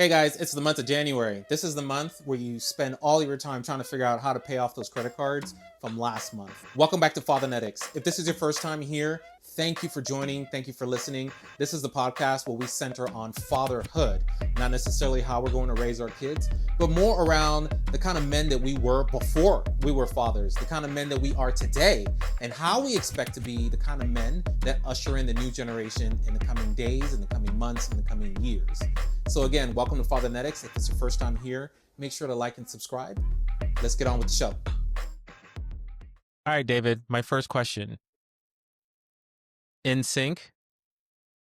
Hey guys, it's the month of January. This is the month where you spend all your time trying to figure out how to pay off those credit cards from last month. Welcome back to Fathernetics. If this is your first time here, thank you for joining. Thank you for listening. This is the podcast where we center on fatherhood, not necessarily how we're going to raise our kids, but more around the kind of men that we were before we were fathers, the kind of men that we are today, and how we expect to be the kind of men that usher in the new generation in the coming days, in the coming months, in the coming years. So again, welcome to Fathernetics. If it's your first time here, make sure to like and subscribe. Let's get on with the show. All right, David, my first question. NSYNC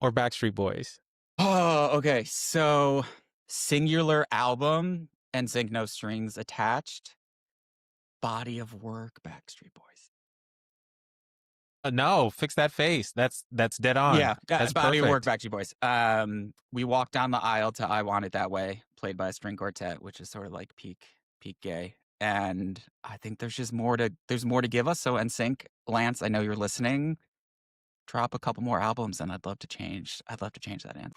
or Backstreet Boys? Oh, okay. So singular album, NSYNC no strings attached. Body of work, Backstreet Boys. No, fix that face. That's dead on. Yeah, That's body of work, perfect. Backstreet Boys. We walked down the aisle to "I Want It That Way," played by a string quartet, which is sort of like peak gay. And I think there's more to give us. So NSYNC, Lance, I know you're listening. Drop a couple more albums, and I'd love to change that answer.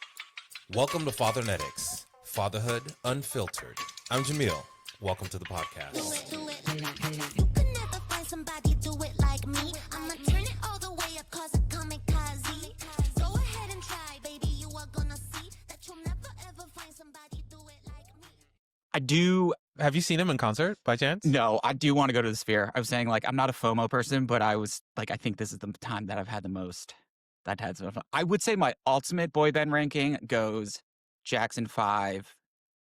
Welcome to Fathernetics, Fatherhood Unfiltered. I'm Jameel. Welcome to the podcast. You could never find somebody do it like me. I'ma turn it all the way up cause I'm kamikaze. Go ahead and try, baby, you are gonna see that you'll never ever find somebody do it like me. I do. Have you seen him in concert by chance? No, I do want to go to the Sphere. I was saying, like, I'm not a FOMO person, but I was like, I think this is the time that I've had the most. I would say my ultimate boy band ranking goes Jackson 5,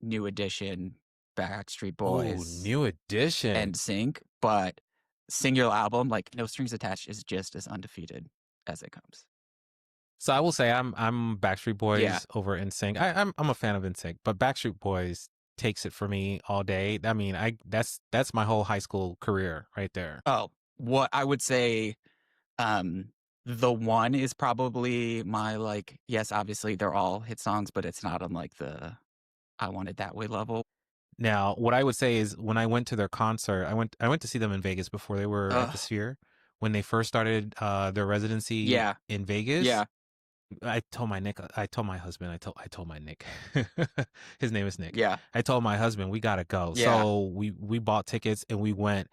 New Edition, Backstreet Boys, New Edition. and Sync. But singular album, like No Strings Attached, is just as undefeated as it comes. So I will say I'm Backstreet Boys Yeah. over NSYNC. I'm a fan of NSYNC, but Backstreet Boys takes it for me all day. I mean, that's my whole high school career right there. Oh, what I would say, the one is probably my, like, yes, obviously they're all hit songs, but it's not on like the I Want It That Way level. Now, what I would say is when I went to their concert, I went to see them in Vegas before they were at the Sphere. When they first started their residency in Vegas. Yeah. I told my Nick, I told my husband, I told my Nick, his name is Nick. Yeah. I told my husband, we gotta go. Yeah. So we bought tickets and we went,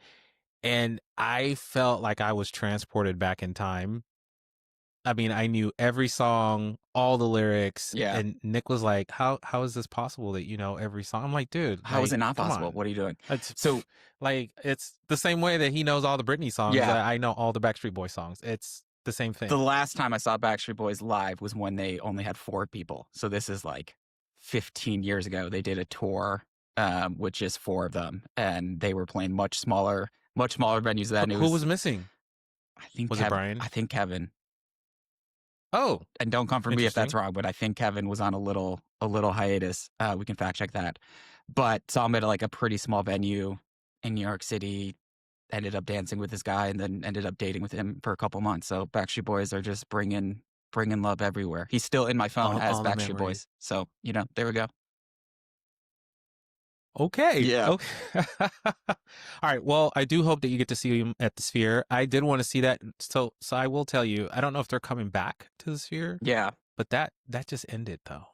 and I felt like I was transported back in time. I mean, I knew every song, all the lyrics. Yeah. And Nick was like, how is this possible that you know every song? I'm like, dude, How is it not come possible? on. What are you doing? So like, it's the same way that he knows all the Britney songs. Yeah. That I know all the Backstreet Boys songs. It's the same thing. The last time I saw Backstreet Boys live was when they only had 4 people. So this is like 15 years ago. They did a tour with just 4 of them, and they were playing much smaller venues than Who was missing? I think Was it Brian? I think Kevin. Oh, and don't come for me if that's wrong, but I think Kevin was on a little hiatus. We can fact check that. But saw him at like a pretty small venue in New York City. Ended up dancing with this guy, and then ended up dating with him for a couple months. So Backstreet Boys are just bringing love everywhere. He's still in my phone as all the Backstreet Boys. So there we go. okay. Yeah. Okay. All right. Well, I do hope that you get to see him at the Sphere. I did want to see that. So I will tell you, I don't know if they're coming back to the Sphere. Yeah. But that just ended though.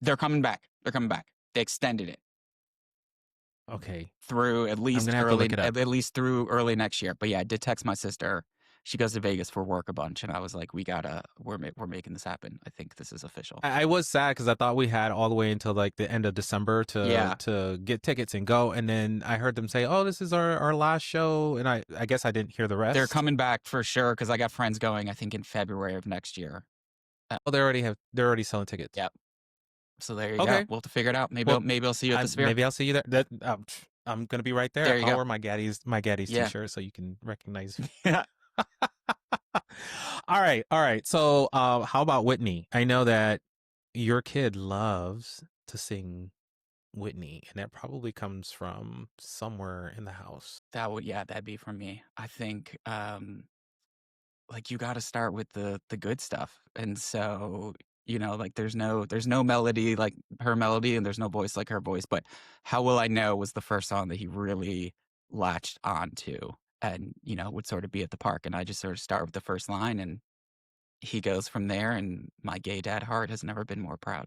They're coming back. They extended it. Okay. Through at least through early next year. But yeah, I did text my sister. She goes to Vegas for work a bunch, and I was like, we're making this happen. I think this is official. I was sad because I thought we had all the way until like the end of December to get tickets and go, and then I heard them say, "Oh, this is our last show," and I guess I didn't hear the rest. They're coming back for sure because I got friends going. I think in February of next year. Oh, they're already selling tickets. Yep. So there you go. We'll have to figure it out. Maybe I'll see you at the Sphere. Maybe I'll see you there. I'm gonna be right there. There you I'll go. wear my Gaddies t-shirt so you can recognize me. Yeah. All right. So, how about Whitney? I know that your kid loves to sing Whitney, and that probably comes from somewhere in the house. That'd be from me. I think, like you got to start with the good stuff, and so like there's no melody like her melody, and there's no voice like her voice. But How Will I Know was the first song that he really latched onto. And, would sort of be at the park, and I just sort of start with the first line, and he goes from there, and my gay dad heart has never been more proud.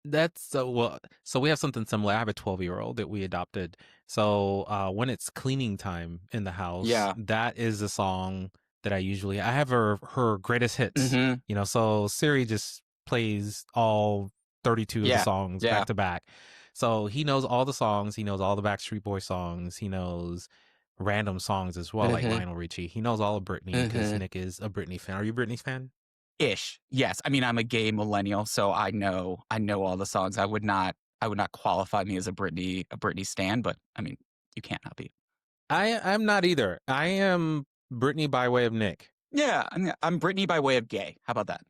That's so well. So we have something similar. I have a 12-year-old that we adopted. So when it's cleaning time in the house, Yeah. that is the song that I have her greatest hits. Mm-hmm. You know, so Siri just plays all 32 of the Yeah. songs Yeah. back to back. So he knows all the songs. He knows all the Backstreet Boy songs. He knows random songs as well, like Mm-hmm. Lionel Richie. He knows all of Britney because Mm-hmm. Nick is a Britney fan. Are you a Britney fan? Ish. Yes. I mean, I'm a gay millennial, so I know all the songs. I would not qualify me as a Britney stan, but I mean, you can't not be. I'm not either. I am Britney by way of Nick. Yeah, I'm Britney by way of gay. How about that?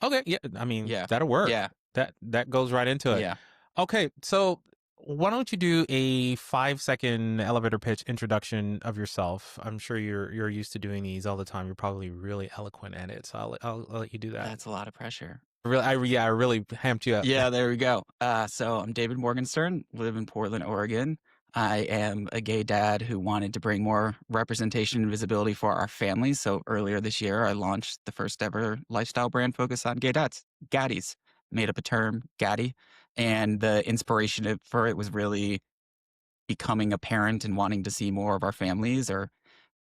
Okay, yeah, I mean, Yeah. that'll work. Yeah. That goes right into it. Yeah. Okay, so why don't you do a 5-second elevator pitch introduction of yourself? I'm sure you're used to doing these all the time. You're probably really eloquent at it, so I'll let you do that. That's a lot of pressure. I really hamped you up. Yeah, there we go. So I'm David Morgenstern, live in Portland, Oregon. I am a gay dad who wanted to bring more representation and visibility for our families. So earlier this year, I launched the first ever lifestyle brand focused on gay dads, Gaddies. Made up a term, Gaddie. And the inspiration for it was really becoming a parent and wanting to see more of our families, or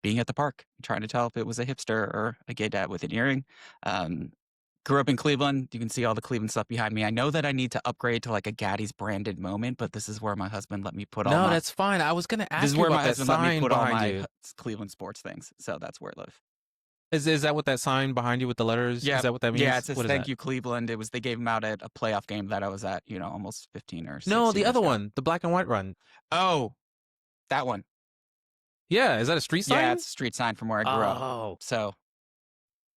being at the park, trying to tell if it was a hipster or a gay dad with an earring. Grew up in Cleveland. You can see all the Cleveland stuff behind me. I know that I need to upgrade to like a Gaddy's branded moment, but this is where my husband let me put all No, my. that's fine. I was gonna This ask is you where my about that husband let me sign put all behind my you. Cleveland sports things. So that's where I live. Is that what that sign behind you with the letters? Yeah, Is that what that means? yeah. It says What is "Thank that? you, Cleveland." It was they gave him out at a playoff game that I was at. Almost 15 or 16 No, the years other ago. one, the black and white run. Oh, that one. Yeah, is that a street sign? Yeah, it's a street sign from where I grew up. Oh, So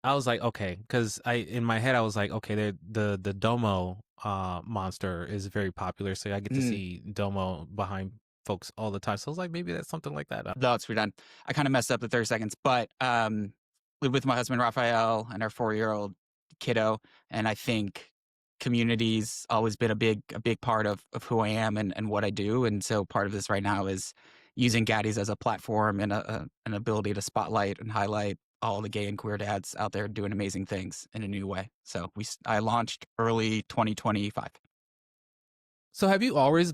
I was like, okay, because in my head I was like, okay, the Domo monster is very popular, so I get to see Domo behind folks all the time. So I was like, maybe that's something like that. no, it's redone. I kind of messed up the 30 seconds, but live with my husband Raphael and our 4-year-old kiddo, and I think community's always been a big part of who I am and what I do, and so part of this right now is using Gaddies as a platform and an ability to spotlight and highlight all the gay and queer dads out there doing amazing things in a new way. So I launched early 2025. So have you always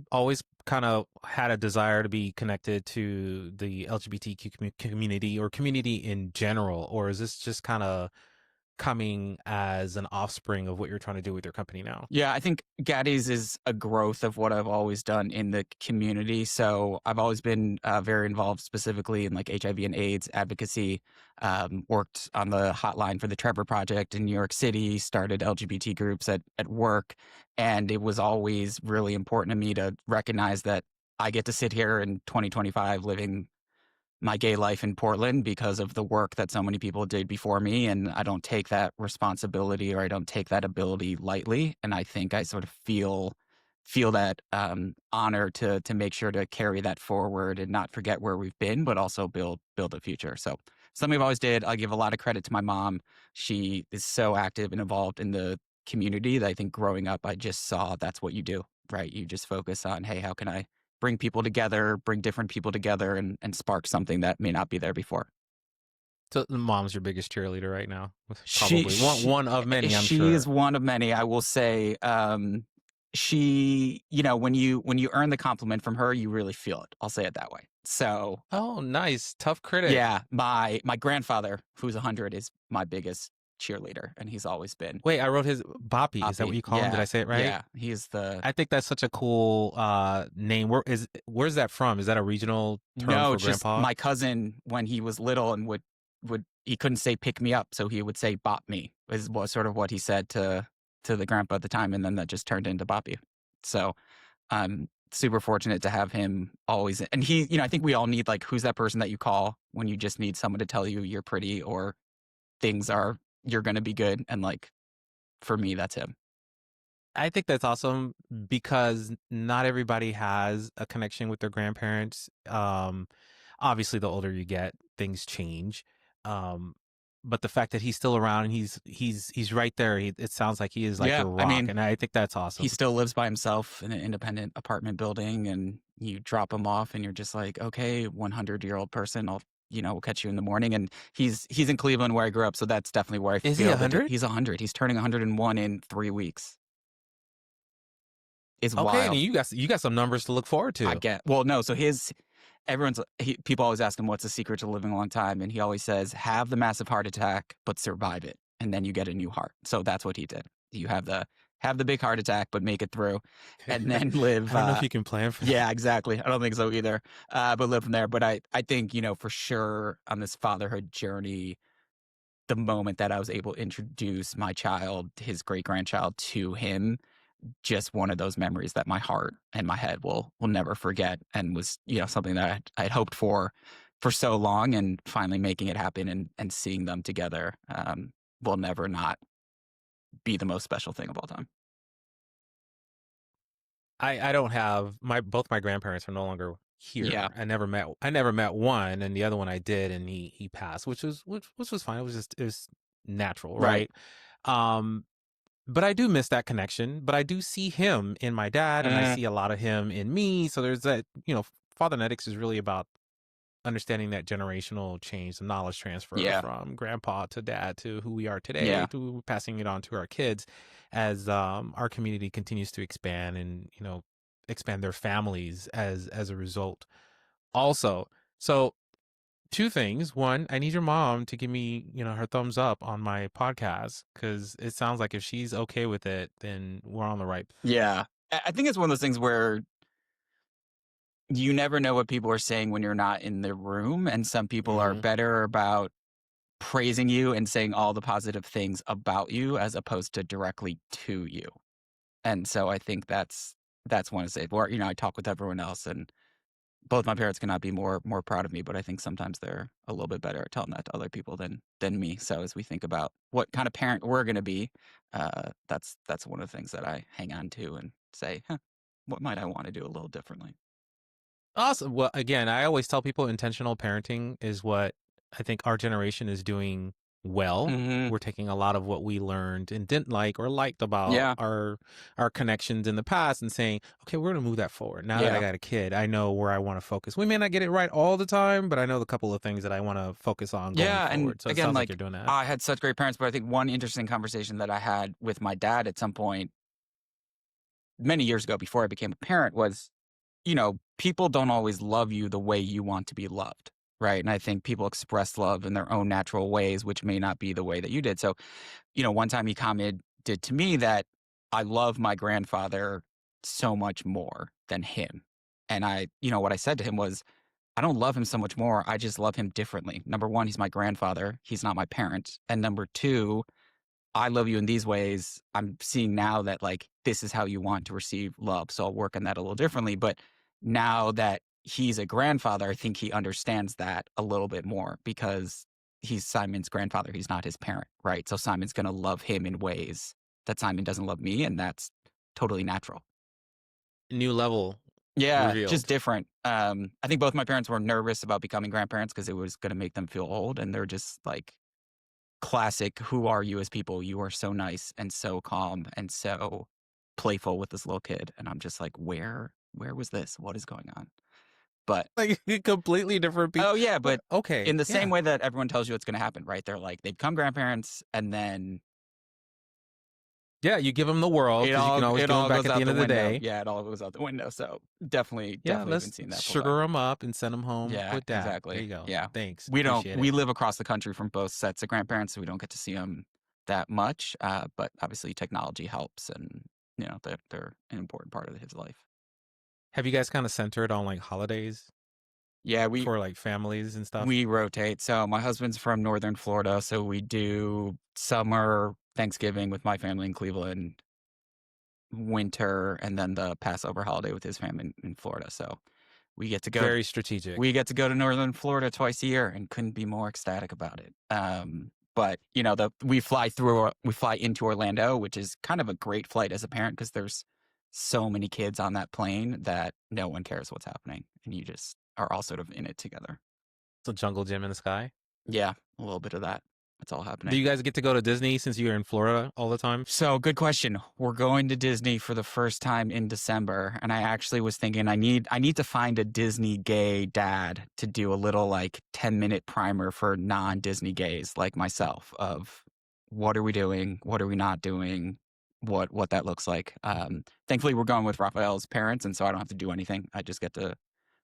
kind of had a desire to be connected to the LGBTQ community or community in general, or is this just kind of coming as an offspring of what you're trying to do with your company now? Yeah, I think Gaddies is a growth of what I've always done in the community. So I've always been very involved specifically in like HIV and AIDS advocacy, worked on the hotline for the Trevor Project in New York City, started LGBT groups at work. And it was always really important to me to recognize that I get to sit here in 2025 living my gay life in Portland because of the work that so many people did before me. And I don't take that responsibility or I don't take that ability lightly. And I think I sort of feel that honor to make sure to carry that forward and not forget where we've been, but also build a future. So something I've always did. I give a lot of credit to my mom. She is so active and involved in the community that I think growing up, I just saw that's what you do, right? You just focus on, hey, how can I bring people together, bring different people together and spark something that may not be there before. So mom's your biggest cheerleader right now? Probably one of many, I'm sure. She is one of many, I will say. She, when you earn the compliment from her, you really feel it. I'll say it that way. So. Oh, nice. Tough critic. Yeah. My grandfather, who's 100, is my biggest cheerleader, and he's always been. Wait, I wrote his Boppy. Is that what you call him? Did I say it right? Yeah, he's the. I think that's such a cool name. Where's that from? Is that a regional term for just grandpa? My cousin when he was little and would he couldn't say pick me up, so he would say bop me. Was sort of what he said to the grandpa at the time, and then that just turned into Boppy. So I'm super fortunate to have him always. And he, I think we all need like who's that person that you call when you just need someone to tell you you're pretty or you're going to be good. And like, for me, that's him. I think that's awesome because not everybody has a connection with their grandparents. Obviously, the older you get, things change. But the fact that he's still around and he's right there, it sounds like he is like a rock. And I think that's awesome. He still lives by himself in an independent apartment building, and you drop him off, and you're just like, okay, 100-year-old person, we'll catch you in the morning. And he's in Cleveland where I grew up, so that's definitely where I feel. Is he 100? He's 100. He's turning 101 in 3 weeks. is Okay, wild. and you got some numbers to look forward to. I get well, no. So people always ask him what's the secret to living a long time, and he always says, "Have the massive heart attack, but survive it, and then you get a new heart." So that's what he did. You have the big heart attack, but make it through, and then live. I don't know if you can plan for that. Yeah, exactly. I don't think so either. But live from there. But I think, for sure on this fatherhood journey, the moment that I was able to introduce my child, his great grandchild, to him, just one of those memories that my heart and my head will never forget, and was something that I'd hoped for so long, and finally making it happen and seeing them together will never not be the most special thing of all time. I don't have both my grandparents are no longer here. Yeah. I never met one, and the other one I did, and he passed, which was fine. It was natural, right? But I do miss that connection. But I do see him in my dad, and I see a lot of him in me. So there's that. Fathernetics is really about understanding that generational change, the knowledge transfer from grandpa to dad to who we are today, to passing it on to our kids as our community continues to expand and expand their families as a result. Also, so two things. One, I need your mom to give me her thumbs up on my podcast, because it sounds like if she's okay with it, then we're on the right. Yeah, I think it's one of those things where you never know what people are saying when you're not in the room. And some people are better about praising you and saying all the positive things about you as opposed to directly to you. And so I think that's one to say. Or, I talk with everyone else, and both my parents cannot be more proud of me, but I think sometimes they're a little bit better at telling that to other people than me. So as we think about what kind of parent we're going to be, that's one of the things that I hang on to and say, what might I want to do a little differently? Awesome. Well, again, I always tell people intentional parenting is what I think our generation is doing well. We're taking a lot of what we learned and didn't like or liked about our connections in the past and saying, okay, we're going to move that forward. Now that I got a kid, I know where I want to focus. We may not get it right all the time, but I know the couple of things that I want to focus on going forward. And so again, it sounds like you're doing that. I had such great parents, but I think one interesting conversation that I had with my dad at some point many years ago before I became a parent was, people don't always love you the way you want to be loved, right? And I think people express love in their own natural ways, which may not be the way that you did. So, one time he commented to me that I love my grandfather so much more than him. And what I said to him was, I don't love him so much more. I just love him differently. Number one, he's my grandfather. He's not my parent. And number two, I love you in these ways. I'm seeing now that this is how you want to receive love. So I'll work on that a little differently. But now that he's a grandfather, I think he understands that a little bit more, because he's Simon's grandfather. He's not his parent, right? So Simon's going to love him in ways that Simon doesn't love me. And that's totally natural. New level. Yeah, revealed. Just different. I think both my parents were nervous about becoming grandparents because it was going to make them feel old. And they're just classic, who are you as people? You are so nice and so calm and so playful with this little kid. And I'm just like, where was this? What is going on? But completely different people. Oh yeah, but okay. In the same way that everyone tells you it's going to happen, right? They're they become grandparents, and then you give them the world, because you can always give them back at the end of the day. Yeah, it all goes out the window. So definitely been seeing that. Sugar them up and send them home. Yeah, with dad. exactly. There you go. Yeah, thanks. We live across the country from both sets of grandparents, so we don't get to see them that much. But obviously, technology helps, and they're an important part of his life. Have you guys kind of centered on holidays? Yeah, for families and stuff. We rotate. So my husband's from northern Florida, so we do summer Thanksgiving with my family in Cleveland, winter, and then the Passover holiday with his family in Florida. So we get to go. Very strategic. We get to go to northern Florida twice a year, and couldn't be more ecstatic about it. But we fly into Orlando, which is kind of a great flight as a parent, because there's so many kids on that plane that no one cares what's happening, and you just are all sort of in it together. It's a jungle gym in the sky. Yeah, a little bit of that. That's all happening. Do you guys get to go to Disney since you're in Florida all the time? So, good question. We're going to Disney for the first time in December, and I actually was thinking I need to find a Disney gay dad to do a little 10-minute primer for non-Disney gays like myself of what are we doing, what are we not doing, what that looks like. Thankfully, we're going with Raphael's parents, and so I don't have to do anything. I just get to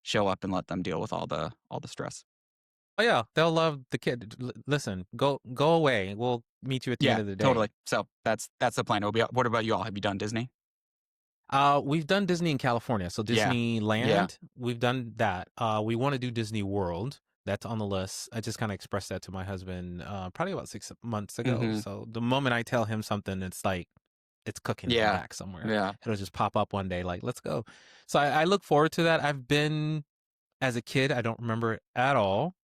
show up and let them deal with all the stress. Oh yeah, they'll love the kid. Listen, go away. We'll meet you at the end Yeah, of the day. totally. So that's the plan. What about you all? Have you done Disney? We've done Disney in California, so Yeah. Disneyland. We've done that. We want to do Disney World. That's on the list. I just kind of expressed that to my husband probably about 6 months ago. Mhm. So the moment I tell him something, it's like it's cooking in the Yeah. back somewhere. Yeah. It'll just pop up one day, like let's go. So I look forward to that. I've been as a kid. I don't remember it at all.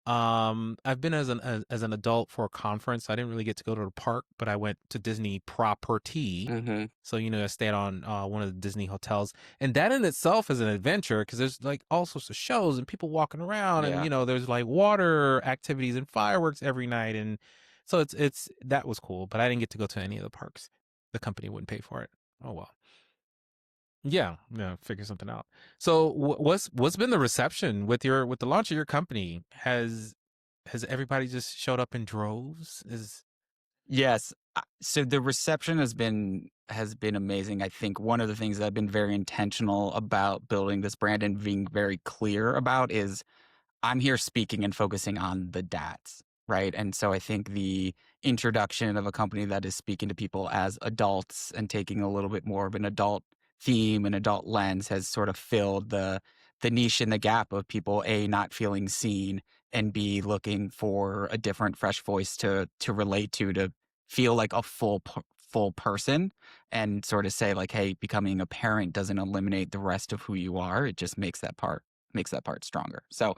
I've been as an adult for a conference. I didn't really get to go to the park, but I went to Disney property. Mhm. So, I stayed on one of the Disney hotels. And that in itself is an adventure because there's like all sorts of shows and people walking around Yeah. and, there's like water activities and fireworks every night. And so that was cool, but I didn't get to go to any of the parks. The company wouldn't pay for it. Oh, well. Yeah, figure something out. So what's been the reception with the launch of your company? Has everybody just showed up in droves? Yes. So the reception has been amazing. I think one of the things that I've been very intentional about building this brand and being very clear about is I'm here speaking and focusing on the dads, right? And so I think the introduction of a company that is speaking to people as adults and taking a little bit more of an adult theme and adult lens has sort of filled the niche and the gap of people not feeling seen and looking for a different fresh voice to relate to feel like a full person and sort of say like, hey, becoming a parent doesn't eliminate the rest of who you are. It just makes that part stronger. So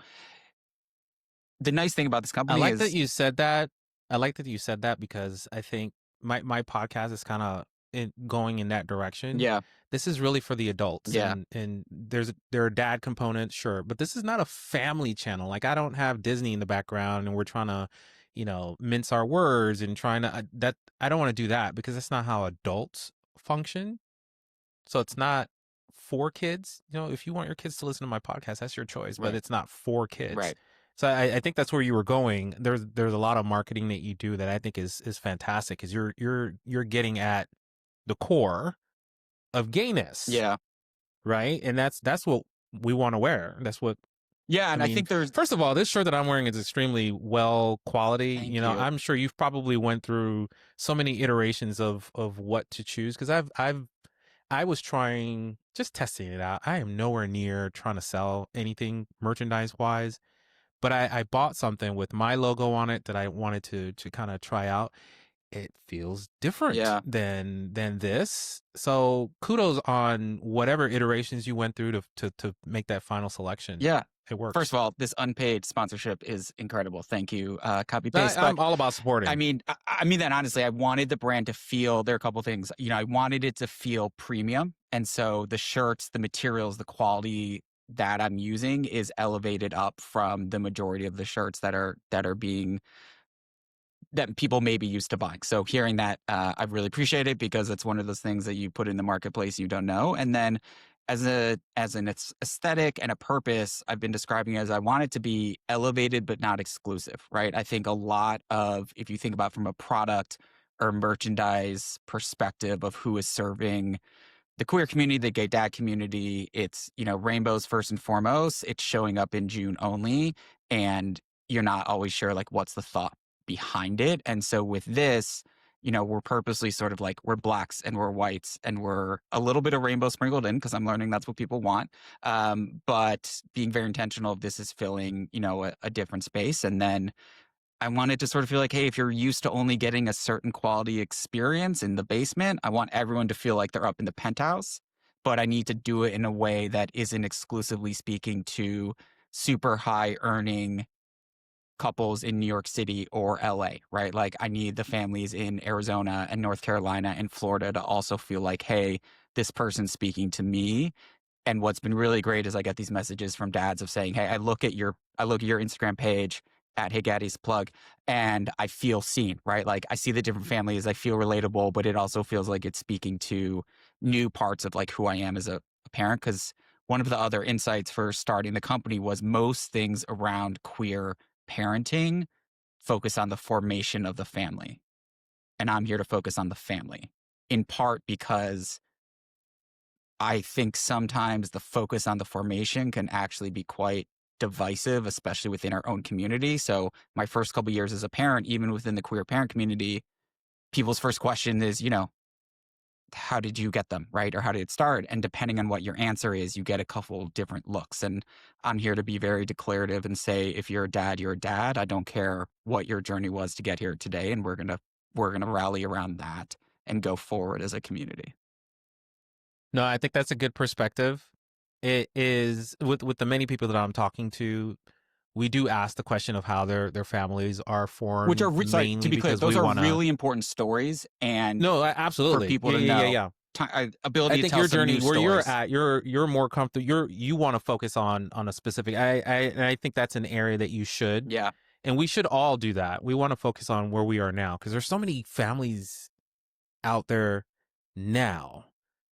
the nice thing about this I company like is that you said that. I like that you said that because I think my podcast is kind of going in that direction. yeah, This is really for the adults. Yeah. And there are dad components, sure, but this is not a family channel. Like I don't have Disney in the background and we're trying to, mince our words and trying to I don't want to do that because that's not how adults function. So it's not for kids. If you want your kids to listen to my podcast, that's your choice, but Right. it's not for kids. Right. So I think that's where you were going. There's a lot of marketing that you do that I think is fantastic because you're getting at the core of gayness. Yeah. Right. And that's what we want to wear. That's what. Yeah. And I mean, think there's first of all, this shirt that I'm wearing is extremely well quality. Thank you. I'm sure you've probably went through so many iterations of what to choose because I was just testing it out. I am nowhere near trying to sell anything merchandise wise. But I bought something with my logo on it that I wanted to kind of try out. It feels different than this. So kudos on whatever iterations you went through to make that final selection. Yeah. It works. First of all, this unpaid sponsorship is incredible. Thank you. Copy paste. I'm all about supporting. I mean that honestly. I wanted the brand to feel. There are a couple things. I wanted it to feel premium, and so the shirts, the materials, the quality that I'm using is elevated up from the majority of the shirts that are being that people may be used to buying. So hearing that, I really appreciate it because it's one of those things that you put in the marketplace you don't know. And then as an aesthetic and a purpose, I've been describing it as I want it to be elevated but not exclusive, right? I think a lot of, if you think about from a product or merchandise perspective of who is serving the queer community, the gay dad community, it's, rainbows first and foremost. It's showing up in June only. And you're not always sure, like, what's the thought behind it. And so with this, we're purposely sort of like, we're blacks and we're whites and we're a little bit of rainbow sprinkled in because I'm learning that's what people want. But being very intentional of this is filling, a different space. And then I wanted to sort of feel like, hey, if you're used to only getting a certain quality experience in the basement, I want everyone to feel like they're up in the penthouse, but I need to do it in a way that isn't exclusively speaking to super high earning couples in New York City or LA, right? Like I need the families in Arizona and North Carolina and Florida to also feel like, hey, this person's speaking to me. And what's been really great is I get these messages from dads of saying, hey, I look at your Instagram page at Hey Gaddies plug and I feel seen, right? Like I see the different families, I feel relatable, but it also feels like it's speaking to new parts of like who I am as a parent. Cause one of the other insights for starting the company was most things around queer parenting focus on the formation of the family. And I'm here to focus on the family. in part because I think sometimes the focus on the formation can actually be quite divisive, especially within our own community. So my first couple years as a parent, even within the queer parent community, people's first question is, how did you get them, right? Or how did it start? And depending on what your answer is, you get a couple different looks. And I'm here to be very declarative and say, if you're a dad, you're a dad. I don't care what your journey was to get here today. And we're gonna rally around that and go forward as a community. No, I think that's a good perspective. It is with the many people that I'm talking to, we do ask the question of how their families are formed, Which are sorry, to be clear, because those we are wanna. really important stories, and No, for absolutely. people to Yeah. know, ability I to think tell your some journey new where you're stories. at, you're more comfortable. You want to focus on a specific. And I think that's an area that you should. Yeah, And we should all do that. We want to focus on where we are now, because there's so many families out there now,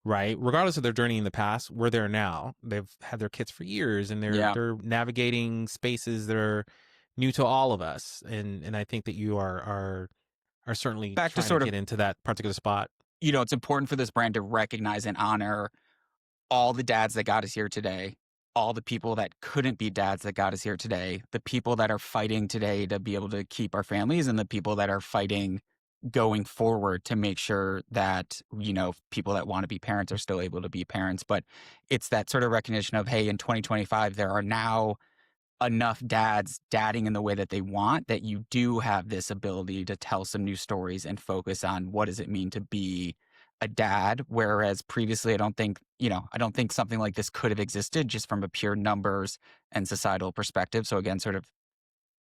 right? Regardless of their journey in the past, we're there now. They've had their kids for years, and yeah. they're navigating spaces that are new to all of us. And I think that you are certainly Back to trying to sort of, get into that particular spot. it's important for this brand to recognize and honor all the dads that got us here today, all the people that couldn't be dads that got us here today, the people that are fighting today to be able to keep our families, and the people that are fighting going forward to make sure that, people that want to be parents are still able to be parents. But it's that sort of recognition of, hey, in 2025, there are now enough dads dadding in the way that they want, that you do have this ability to tell some new stories and focus on what does it mean to be a dad. Whereas previously, I don't think something like this could have existed just from a pure numbers and societal perspective. So again, sort of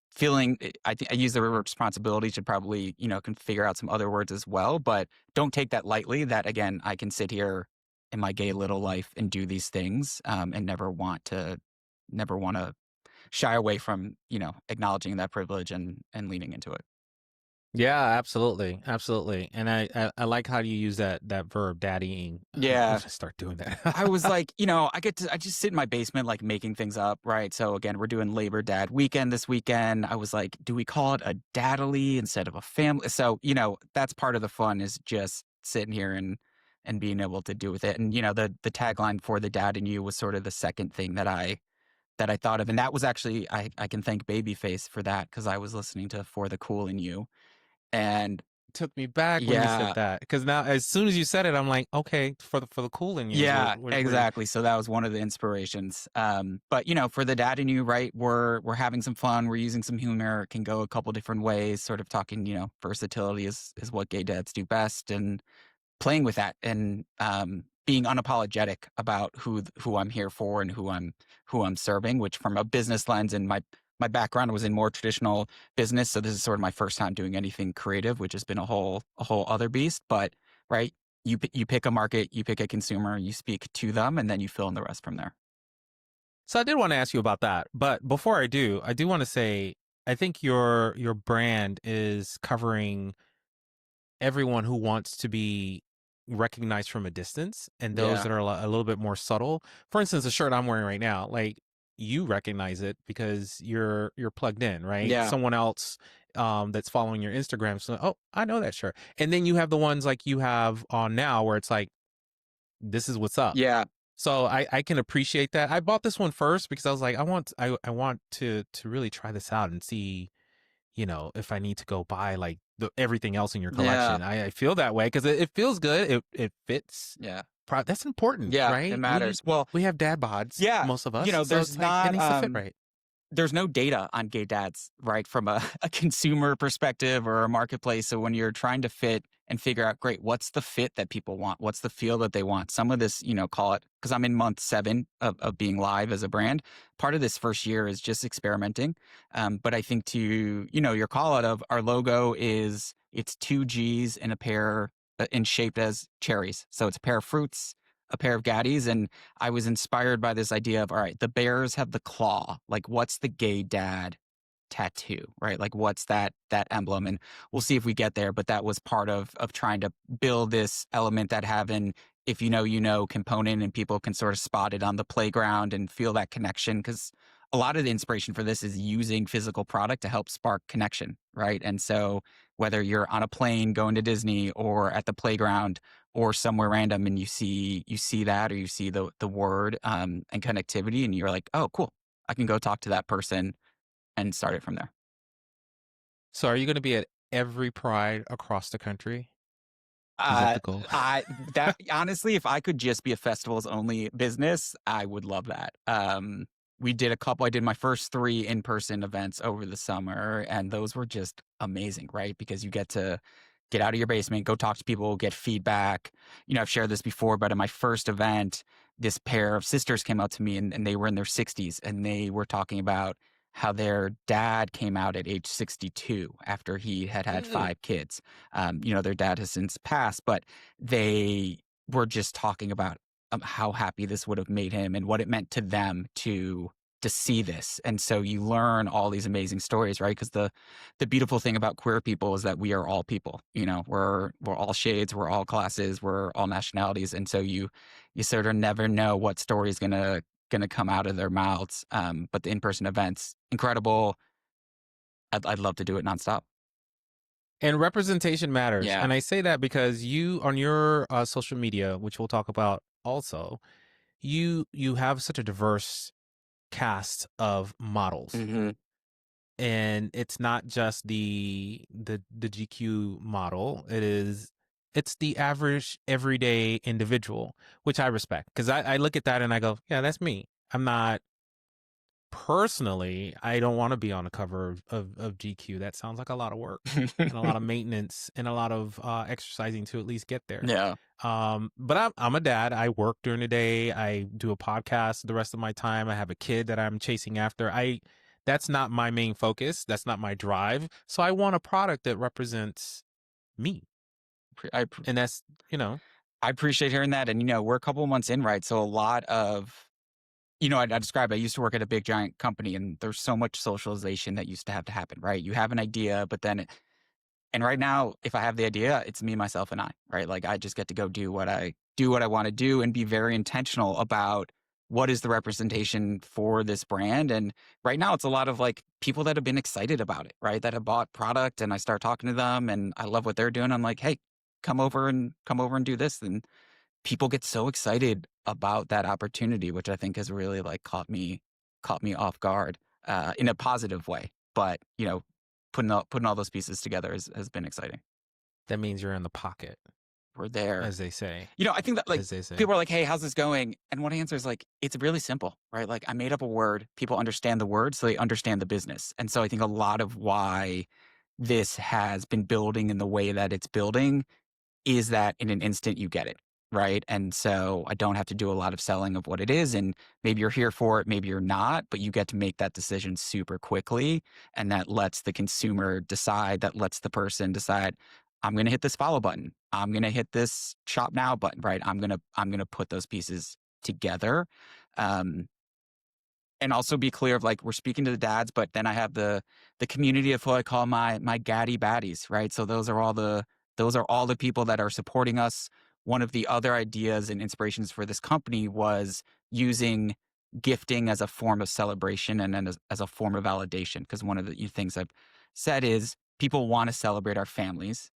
feeling, I use the word responsibility, should probably, can figure out some other words as well, but don't take that lightly, that again, I can sit here in my gay little life and do these things, and never want to shy away from, acknowledging that privilege and leaning into it. Yeah, absolutely. And I like how you use that verb, daddying. Yeah. I'm gonna start doing that. I was like, I just sit in my basement, like making things up, right? So again, we're doing Labor Dad weekend this weekend. I was like, do we call it a daddily instead of a family? So, that's part of the fun, is just sitting here and being able to do with it. And, the tagline for the dad and you was sort of the second thing that I thought of. And that was actually, I can thank Babyface for that, because I was listening to For the Cool in You. And took me back when you said that, because now as soon as you said it, I'm like, okay, for the cool in you. Yeah, exactly. So that was one of the inspirations. But for the dad in you, right, we're having some fun, we're using some humor. It can go a couple different ways, sort of talking, versatility is what gay dads do best, and playing with that, and being unapologetic about who I'm here for and who I'm serving, which from a business lens, and my background was in more traditional business, so this is sort of my first time doing anything creative, which has been a whole other beast. But right, you pick a market, you pick a consumer, you speak to them, and then you fill in the rest from there. So I did want to ask you about that, but before I do want to say, I think your brand is covering everyone who wants to be recognized from a distance, and those that are a little bit more subtle. For instance, the shirt I'm wearing right now, like, you recognize it because you're plugged in, right? Yeah. Someone else that's following your Instagram, so, oh, I know that shirt. And then you have the ones like you have on now, where it's like, this is what's up. Yeah. So I can appreciate that. I bought this one first because I was like, I want to really try this out and see, if I need to go buy like everything else in your collection. I feel that way because it feels good. It fits. Yeah. That's important. Yeah, right. it matters. We have dad bods. Yeah, most of us. so there's not, it needs to fit right. There's no data on gay dads, right, from a consumer perspective or a marketplace. So when you're trying to fit and figure out, great, what's the fit that people want? What's the feel that they want? Some of this, call it, because I'm in month 7 of being live as a brand. Part of this first year is just experimenting. But I think to, your call out of our logo it's 2 G's in a pair, in shaped as cherries. So it's a pair of fruits, a pair of Gaddies. And I was inspired by this idea of, all right, the bears have the claw. Like, what's the gay dad tattoo, right? Like, what's that emblem? And we'll see if we get there. But that was part of trying to build this element that have an if you know component, and people can sort of spot it on the playground and feel that connection. Because a lot of the inspiration for this is using physical product to help spark connection, right? And so whether you're on a plane going to Disney, or at the playground, or somewhere random and you see that, or you see the word and connectivity, and you're like, oh, cool, I can go talk to that person and start it from there. So are you going to be at every Pride across the country? Is that the goal? That honestly, if I could just be a festivals only business, I would love that. We did a couple. I did my first 3 in-person events over the summer, and those were just amazing, right? Because you get to get out of your basement, go talk to people, get feedback. I've shared this before, but at my first event, this pair of sisters came out to me, and they were in their 60s, and they were talking about how their dad came out at age 62 after he had 5 kids. Their dad has since passed, but they were just talking about how happy this would have made him and what it meant to them to see this. And so you learn all these amazing stories, right? Because the beautiful thing about queer people is that we are all people. We're all shades, we're all classes, we're all nationalities, and so you sort of never know what story is gonna come out of their mouths. But the in-person events, incredible. I'd love to do it nonstop. And representation matters. Yeah. And I say that because you, on your social media, which we'll talk about also, you have such a diverse cast of models. Mm-hmm. And it's not just the GQ model. It's the average everyday individual, which I respect, because I look at that and I go, yeah, that's me. I'm not personally, I don't want to be on the cover of GQ. That sounds like a lot of work and a lot of maintenance and a lot of exercising to at least get there. Yeah. But I'm a dad. I work during the day. I do a podcast the rest of my time. I have a kid that I'm chasing after. That's not my main focus. That's not my drive. So I want a product that represents me. And that's, I appreciate hearing that. And, we're a couple of months in, right? So a lot of, I described, I used to work at a big giant company, and there's so much socialization that used to have to happen, right? You have an idea, but then, and right now, if I have the idea, it's me, myself, and I, right? Like I just get to go do what I want to do and be very intentional about what is the representation for this brand. And right now it's a lot of like people that have been excited about it, right? That have bought product, and I start talking to them and I love what they're doing. I'm like, hey, come over and do this. And people get so excited about that opportunity, which I think has really like caught me off guard in a positive way. But, putting all those pieces together has been exciting. that means you're in the pocket, We're there. as they say. I think that like As they say. people are like, hey, how's this going? And one answer is like, it's really simple, right? Like I made up a word. People understand the word, so they understand the business. And so I think a lot of why this has been building in the way that it's building is that in an instant you get it, right? And so I don't have to do a lot of selling of what it is. And maybe you're here for it, maybe you're not, but you get to make that decision super quickly. And that lets the consumer decide, that lets the person decide, I'm going to hit this follow button. I'm going to hit this shop now button, right? I'm going to put those pieces together. And also be clear of like, we're speaking to the dads, but then I have the community of who I call my Gaddy baddies, right? So those are all the people that are supporting us. One of the other ideas and inspirations for this company was using gifting as a form of celebration and then as a form of validation. Because one of the things I've said is people want to celebrate our families.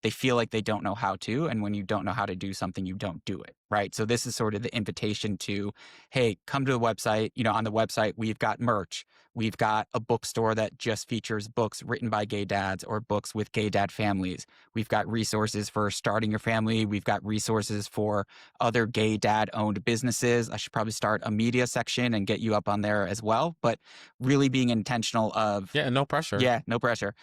They feel like they don't know how to. And when you don't know how to do something, you don't do it, right? So this is sort of the invitation to, hey, come to the website. On the website, we've got merch. We've got a bookstore that just features books written by gay dads or books with gay dad families. We've got resources for starting your family. We've got resources for other gay dad-owned businesses. I should probably start a media section and get you up on there as well. But really being intentional of... Yeah, no pressure. Yeah, no pressure.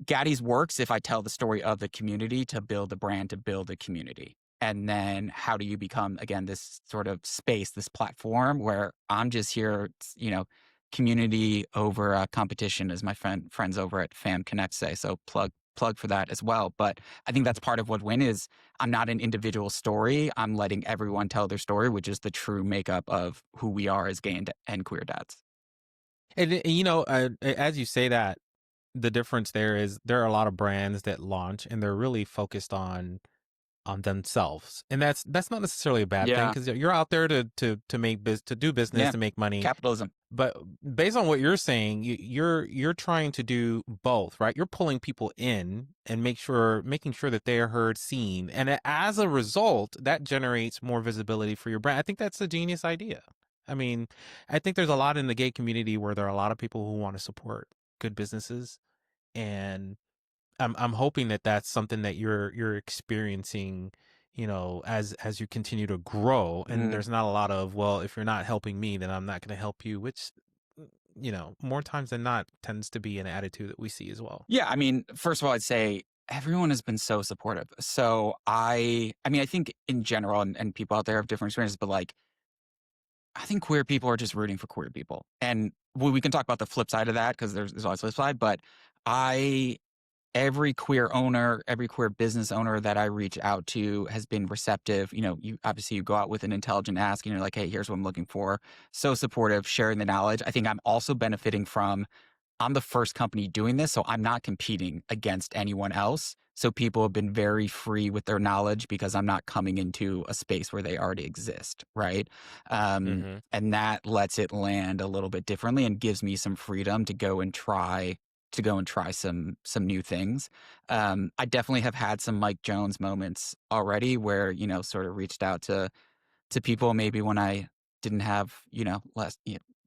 Gaddies works if I tell the story of the community to build a brand, to build a community. And then how do you become, again, this sort of space, this platform where I'm just here, community over competition, as my friends over at Fam Connect say. So plug for that as well. But I think that's part of what Win is. I'm not an individual story. I'm letting everyone tell their story, which is the true makeup of who we are as gay and queer dads. And as you say that, the difference there is there are a lot of brands that launch and they're really focused on themselves, and that's not necessarily a bad thing, because you're out there to do business, to make money. Capitalism. But based on what you're saying, you're trying to do both, right? You're pulling people in and making sure that they are heard, seen, and as a result, that generates more visibility for your brand. I think that's a genius idea. I mean, I think there's a lot in the gay community where there are a lot of people who want to support good businesses, and I'm hoping that that's something that you're experiencing, as you continue to grow. And there's not a lot of, well, if you're not helping me, then I'm not going to help you, which, more times than not tends to be an attitude that we see as well. Yeah, I mean, first of all, I'd say everyone has been so supportive. So I think in general, and people out there have different experiences, but like, I think queer people are just rooting for queer people. And we can talk about the flip side of that because there's always a flip side. But I every queer owner, every queer business owner that I reach out to has been receptive. You go out with an intelligent ask and you're like, hey, here's what I'm looking for. So supportive, sharing the knowledge. I think I'm also benefiting from, I'm the first company doing this, so I'm not competing against anyone else. So people have been very free with their knowledge because I'm not coming into a space where they already exist, right? And that lets it land a little bit differently and gives me some freedom to go and try some new things. I definitely have had some Mike Jones moments already where, sort of reached out to people maybe when I didn't have,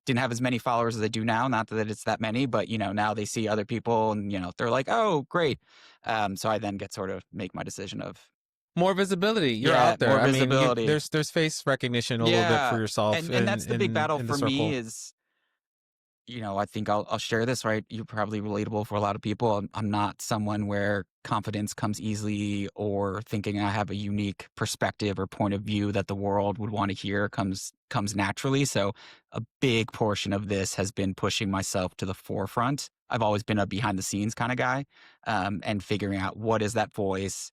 didn't have as many followers as I do now. Not that it's that many, but now they see other people and they're like, oh, great. So I then get sort of make my decision of More visibility. You're out there. more I mean, visibility. there's face recognition a little bit for yourself, and that's the big battle in for the circle. me is, I think I'll share this, right? You're probably relatable for a lot of people. I'm not someone where confidence comes easily or thinking I have a unique perspective or point of view that the world would want to hear comes naturally. So a big portion of this has been pushing myself to the forefront. I've always been a behind the scenes kind of guy, and figuring out what is that voice?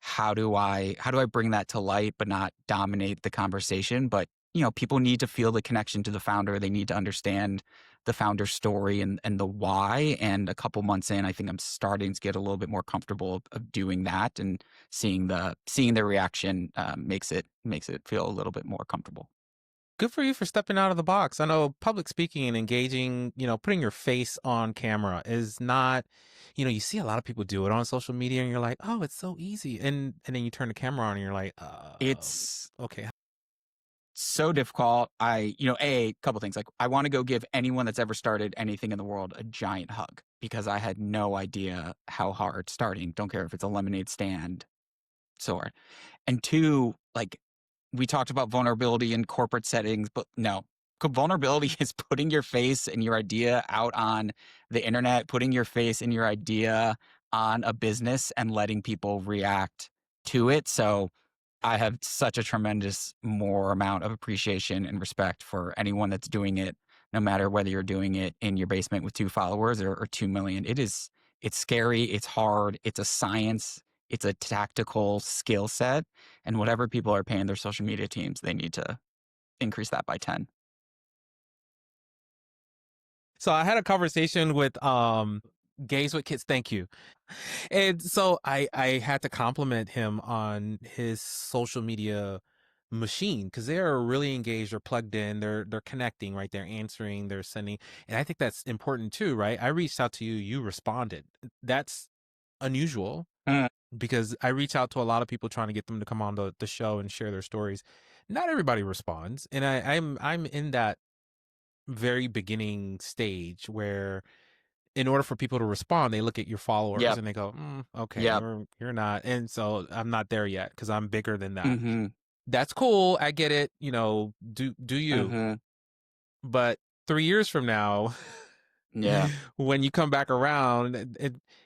How do I bring that to light, but not dominate the conversation? But people need to feel the connection to the founder. They need to understand the founder's story and the why. And a couple months in, I think I'm starting to get a little bit more comfortable of doing that, and seeing the reaction makes it feel a little bit more comfortable. Good for you for stepping out of the box. I know public speaking and engaging, putting your face on camera is not, you see a lot of people do it on social media and you're like, oh, it's so easy. And then you turn the camera on and you're like, It's okay. so difficult. A couple things. Like, I want to go give anyone that's ever started anything in the world a giant hug because I had no idea how hard starting. Don't care if it's a lemonade stand, so hard. And two, like, we talked about vulnerability in corporate settings, but no, vulnerability is putting your face and your idea out on the internet, putting your face and your idea on a business and letting people react to it. So I have such a tremendous more amount of appreciation and respect for anyone that's doing it, no matter whether you're doing it in your basement with 2 followers or 2 million. It's scary. It's hard. It's a science. It's a tactical skill set. And whatever people are paying their social media teams, they need to increase that by 10. So I had a conversation with Gays with Kids. Thank you. And so I had to compliment him on his social media machine because they're really engaged, they're plugged in, they're connecting, right? They're answering, they're sending. And I think that's important too, right? I reached out to you, you responded. That's unusual because I reach out to a lot of people trying to get them to come on the show and share their stories. Not everybody responds. And I'm in that very beginning stage where in order for people to respond, they look at your followers and they go, okay, you're not. And so I'm not there yet because I'm bigger than that. That's cool. I get it. Do you. But 3 years from now, when you come back around,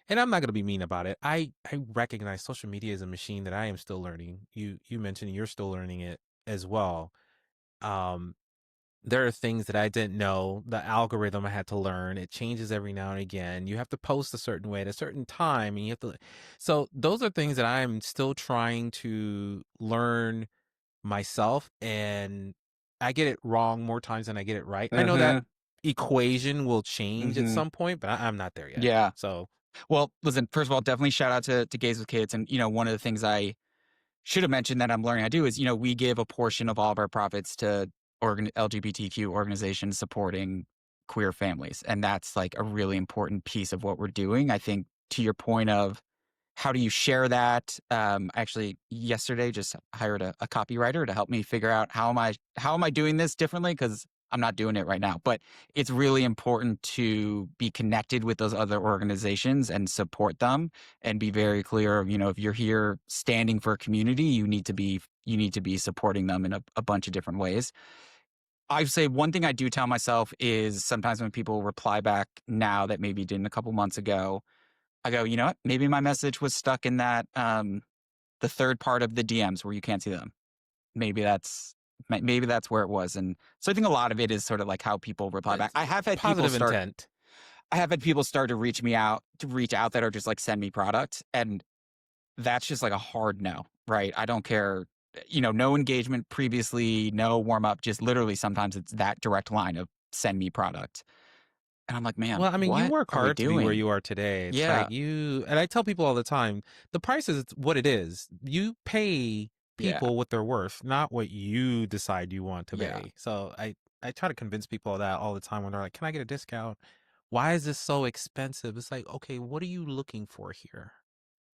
and I'm not going to be mean about it. I recognize social media is a machine that I am still learning. You mentioned you're still learning it as well. There are things that I didn't know. The algorithm I had to learn. It changes every now and again. You have to post a certain way at a certain time, and you have to. So those are things that I'm still trying to learn myself, and I get it wrong more times than I get it right. I know that equation will change at some point, but I'm not there yet. Yeah. So, well, listen. First of all, definitely shout out to Gays with Kids, and one of the things I should have mentioned that I'm learning how to do is we give a portion of all of our profits to LGBTQ organizations supporting queer families. And that's like a really important piece of what we're doing. I think to your point of how do you share that? Actually, yesterday just hired a copywriter to help me figure out how am I doing this differently, because I'm not doing it right now. But it's really important to be connected with those other organizations and support them, and be very clear. If you're here standing for a community, you need to be supporting them in a bunch of different ways. I'd say one thing I do tell myself is sometimes when people reply back now that maybe didn't a couple months ago, I go, you know what? Maybe my message was stuck in that the third part of the DMs where you can't see them. Maybe that's where it was. And so I think a lot of it is sort of like how people reply back. I have had Positive intent. people start to reach out that are just like, send me product, and that's just like a hard no, right? I don't care. No engagement previously, no warm up, just literally sometimes it's that direct line of send me product. And I'm like, man, Well, I mean, you what work are we hard to be where doing? you are today. It's Yeah. like and I tell people all the time, the price is what it is. You pay Yeah. people what they're worth, not what you decide you want to Yeah. pay. So I try to convince people of that all the time when they're like, can I get a discount? Why is this so expensive? It's like, okay, what are you looking for here?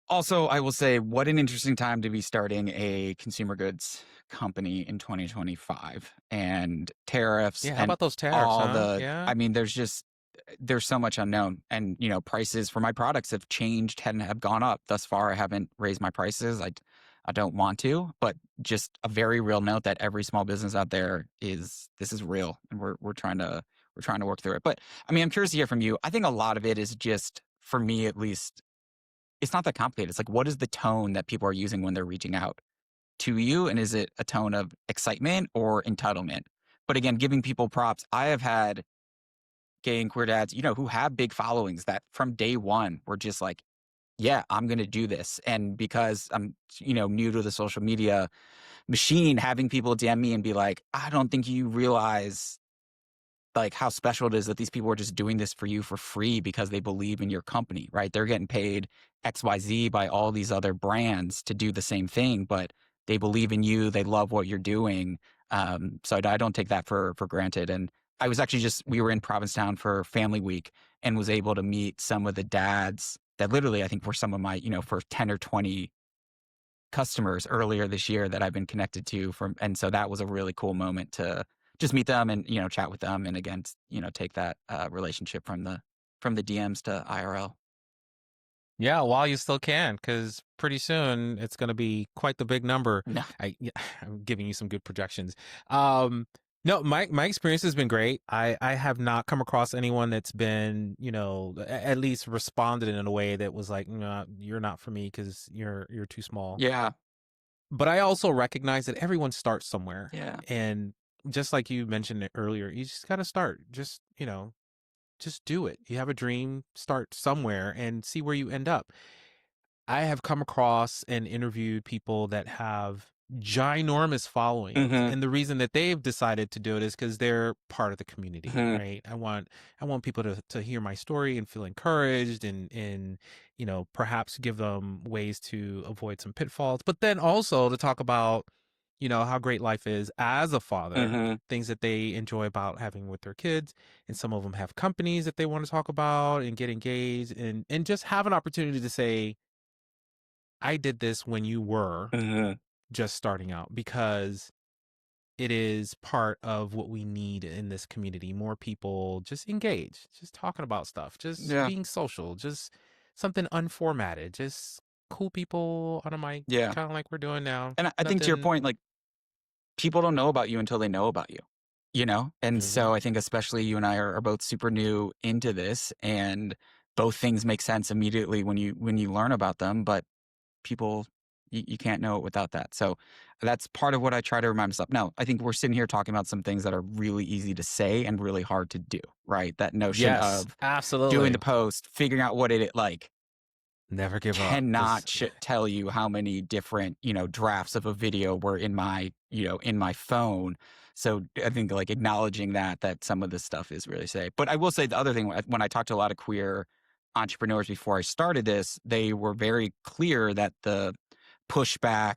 Also, I will say, what an interesting time to be starting a consumer goods company in 2025, and tariffs Yeah, how and about those tariffs, all huh? Yeah. I mean, there's so much unknown, and prices for my products have changed and have gone up. Thus far, I haven't raised my prices. I don't want to, but just a very real note that every small business out there this is real, and we're trying to work through it. But I mean, I'm curious to hear from you. I think a lot of it is just, for me at least, it's not that complicated. It's like, what is the tone that people are using when they're reaching out to you? And is it a tone of excitement or entitlement? But again, giving people props. I have had gay and queer dads, who have big followings that from day one were just like, yeah, I'm going to do this. And because I'm, new to the social media machine, having people DM me and be like, I don't think you realize like how special it is that these people are just doing this for you for free because they believe in your company, right? They're getting paid XYZ by all these other brands to do the same thing, but they believe in you. They love what you're doing. So I don't take that for granted. And I was actually we were in Provincetown for Family Week and was able to meet some of the dads that literally I think were some of my, for 10 or 20 customers earlier this year that I've been connected to and so that was a really cool moment to just meet them and, chat with them. And again, take that relationship from the DMs to IRL. Yeah, while you still can, because pretty soon it's going to be quite the big number. No. I'm giving you some good projections. No, my experience has been great. I have not come across anyone that's been, at least responded in a way that was like, no, you're not for me because you're too small. Yeah. But I also recognize that everyone starts somewhere. Yeah. And just like you mentioned it earlier, you just got to start. Just do it. You have a dream, start somewhere and see where you end up. I have come across and interviewed people that have ginormous followings. Mhm. And the reason that they've decided to do it is because they're part of the community, Mhm. right? I want people to hear my story and feel encouraged and perhaps give them ways to avoid some pitfalls, but then also to talk about how great life is as a father, Mhm. things that they enjoy about having with their kids. And some of them have companies that they want to talk about and get engaged and just have an opportunity to say, I did this when you were Mhm. just starting out, because it is part of what we need in this community. More people just engage, just talking about stuff, just Yeah. being social, just something unformatted, just cool people on a mic, Yeah. kind of like we're doing now. And I think to your point, like, people don't know about you until they know about you, And so I think especially you and I are both super new into this, and both things make sense immediately when you learn about them, but people, you can't know it without that. So that's part of what I try to remind myself. Now, I think we're sitting here talking about some things that are really easy to say and really hard to do, right? That notion Yes, of absolutely. doing the post, figuring out what it like. Never give up. Cannot tell you how many different, drafts of a video were in my, in my phone. So I think like acknowledging that some of this stuff is really safe. But I will say the other thing, when I talked to a lot of queer entrepreneurs before I started this, they were very clear that the pushback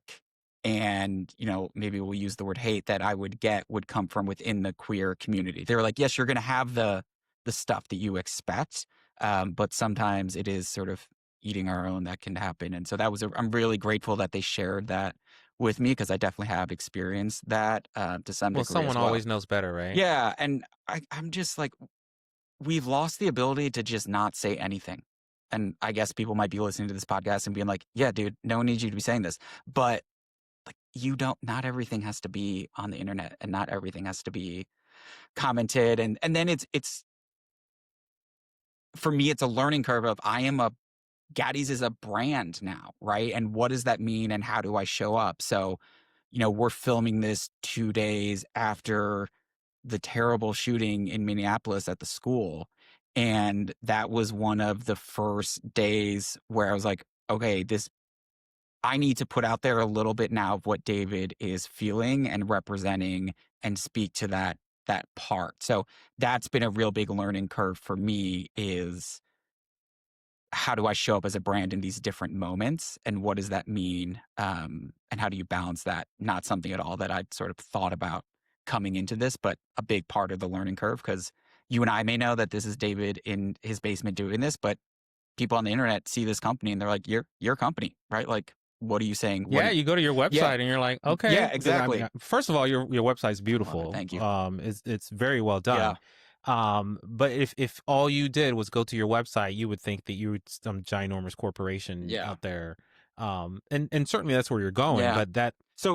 and, you know, maybe we'll use the word hate that I would get would come from within the queer community. They were like, yes, you're going to have the stuff that you expect, but sometimes it is sort of eating our own that can happen. And so that was I'm really grateful that they shared that with me, because I definitely have experienced that to some Well, degree as someone well. always knows better, right? Yeah, and I'm just like, we've lost the ability to just not say anything. And I guess people might be listening to this podcast and being like, yeah, dude, no one needs you to be saying this. But like, not everything has to be on the internet, and not everything has to be commented. And then it's for me, it's a learning curve of Gaddies is a brand now, right? And what does that mean, and how do I show up? So, you know, we're filming this 2 days after the terrible shooting in Minneapolis at the school. And that was one of the first days where I was like, okay, I need to put out there a little bit now of what David is feeling and representing, and speak to that part. So that's been a real big learning curve for me, is how do I show up as a brand in these different moments, and what does that mean? And how do you balance that? Not something at all that I'd sort of thought about coming into this, but a big part of the learning curve, because you and I may know that this is David in his basement doing this, but people on the internet see this company and they're like, your company, right? Like, what are you saying? Yeah, you go to your Yeah. website and you're like, okay. Yeah, 'Cause exactly. first of all, your website's beautiful. Thank you. It's very well done. But if all you did was go to your website, you would think that you were some ginormous corporation out there. And certainly that's where you're going. Yeah. But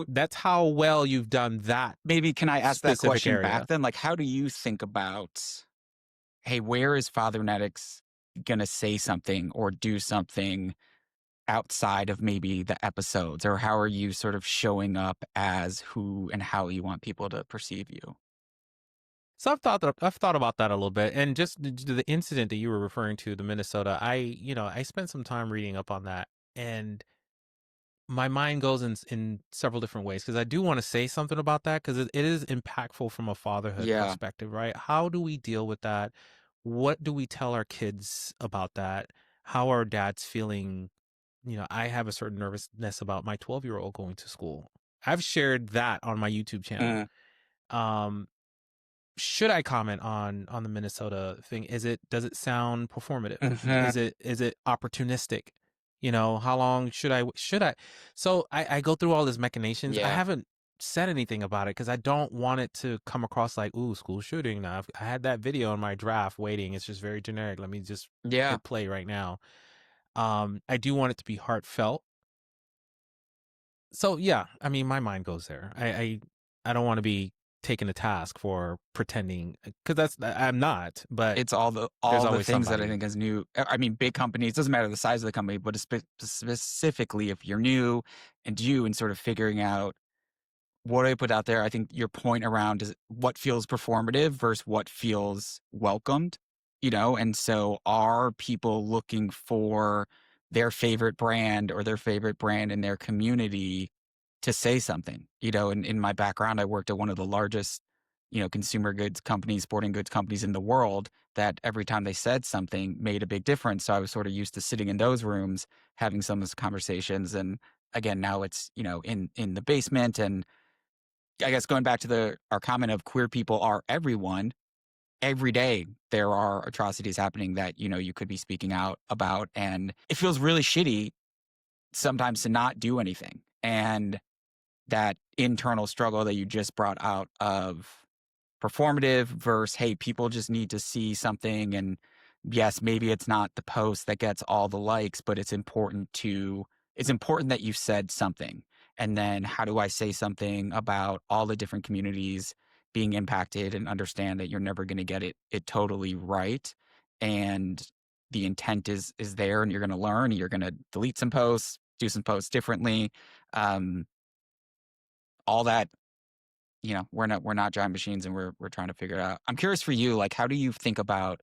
that's how well you've done that. Maybe can I ask that specific question area. back then? Like, how do you think about, hey, where is Fathernetics going to say something or do something outside of maybe the episodes? Or how are you sort of showing up as who and how you want people to perceive you? So I've thought about that a little bit, and just the incident that you were referring to, the Minnesota. I spent some time reading up on that, and my mind goes in several different ways, because I do want to say something about that, because it is impactful from a fatherhood perspective, right? How do we deal with that? What do we tell our kids about that? How are dads feeling? You know, I have a certain nervousness about my 12-year-old going to school. I've shared that on my YouTube channel. Should I comment on the Minnesota thing? Does it sound performative? Is it opportunistic? You know, how long should I? So I go through all these machinations. I haven't said anything about it because I don't want it to come across like, ooh, school shooting. Now I had that video in my draft waiting. It's just very generic. Let me just hit play right now. I do want it to be heartfelt. So yeah, I mean, my mind goes there. I don't want to be taken to task for pretending, because I'm not. But it's all the things that I think is new. I mean, big companies, doesn't matter the size of the company, but specifically if you're new and sort of figuring out what do I put out there. I think your point around is what feels performative versus what feels welcomed, you know? And so are people looking for their favorite brand or their favorite brand in their community to say something? You know, in my background, I worked at one of the largest, you know, consumer goods companies, sporting goods companies in the world, that every time they said something made a big difference. So I was sort of used to sitting in those rooms, having some of those conversations. And again, now it's, you know, in the basement. And I guess going back to our comment of queer people are everyone, every day there are atrocities happening that, you know, you could be speaking out about. And it feels really shitty sometimes to not do anything. And that internal struggle that you just brought out of performative versus, hey, people just need to see something. And yes, maybe it's not the post that gets all the likes, but it's important that you said something. And then how do I say something about all the different communities being impacted, and understand that you're never going to get it totally right. And the intent is there, and you're going to learn, you're going to delete some posts, do some posts differently. All that, you know, we're not giant machines, and we're trying to figure it out. I'm curious for you, like, how do you think about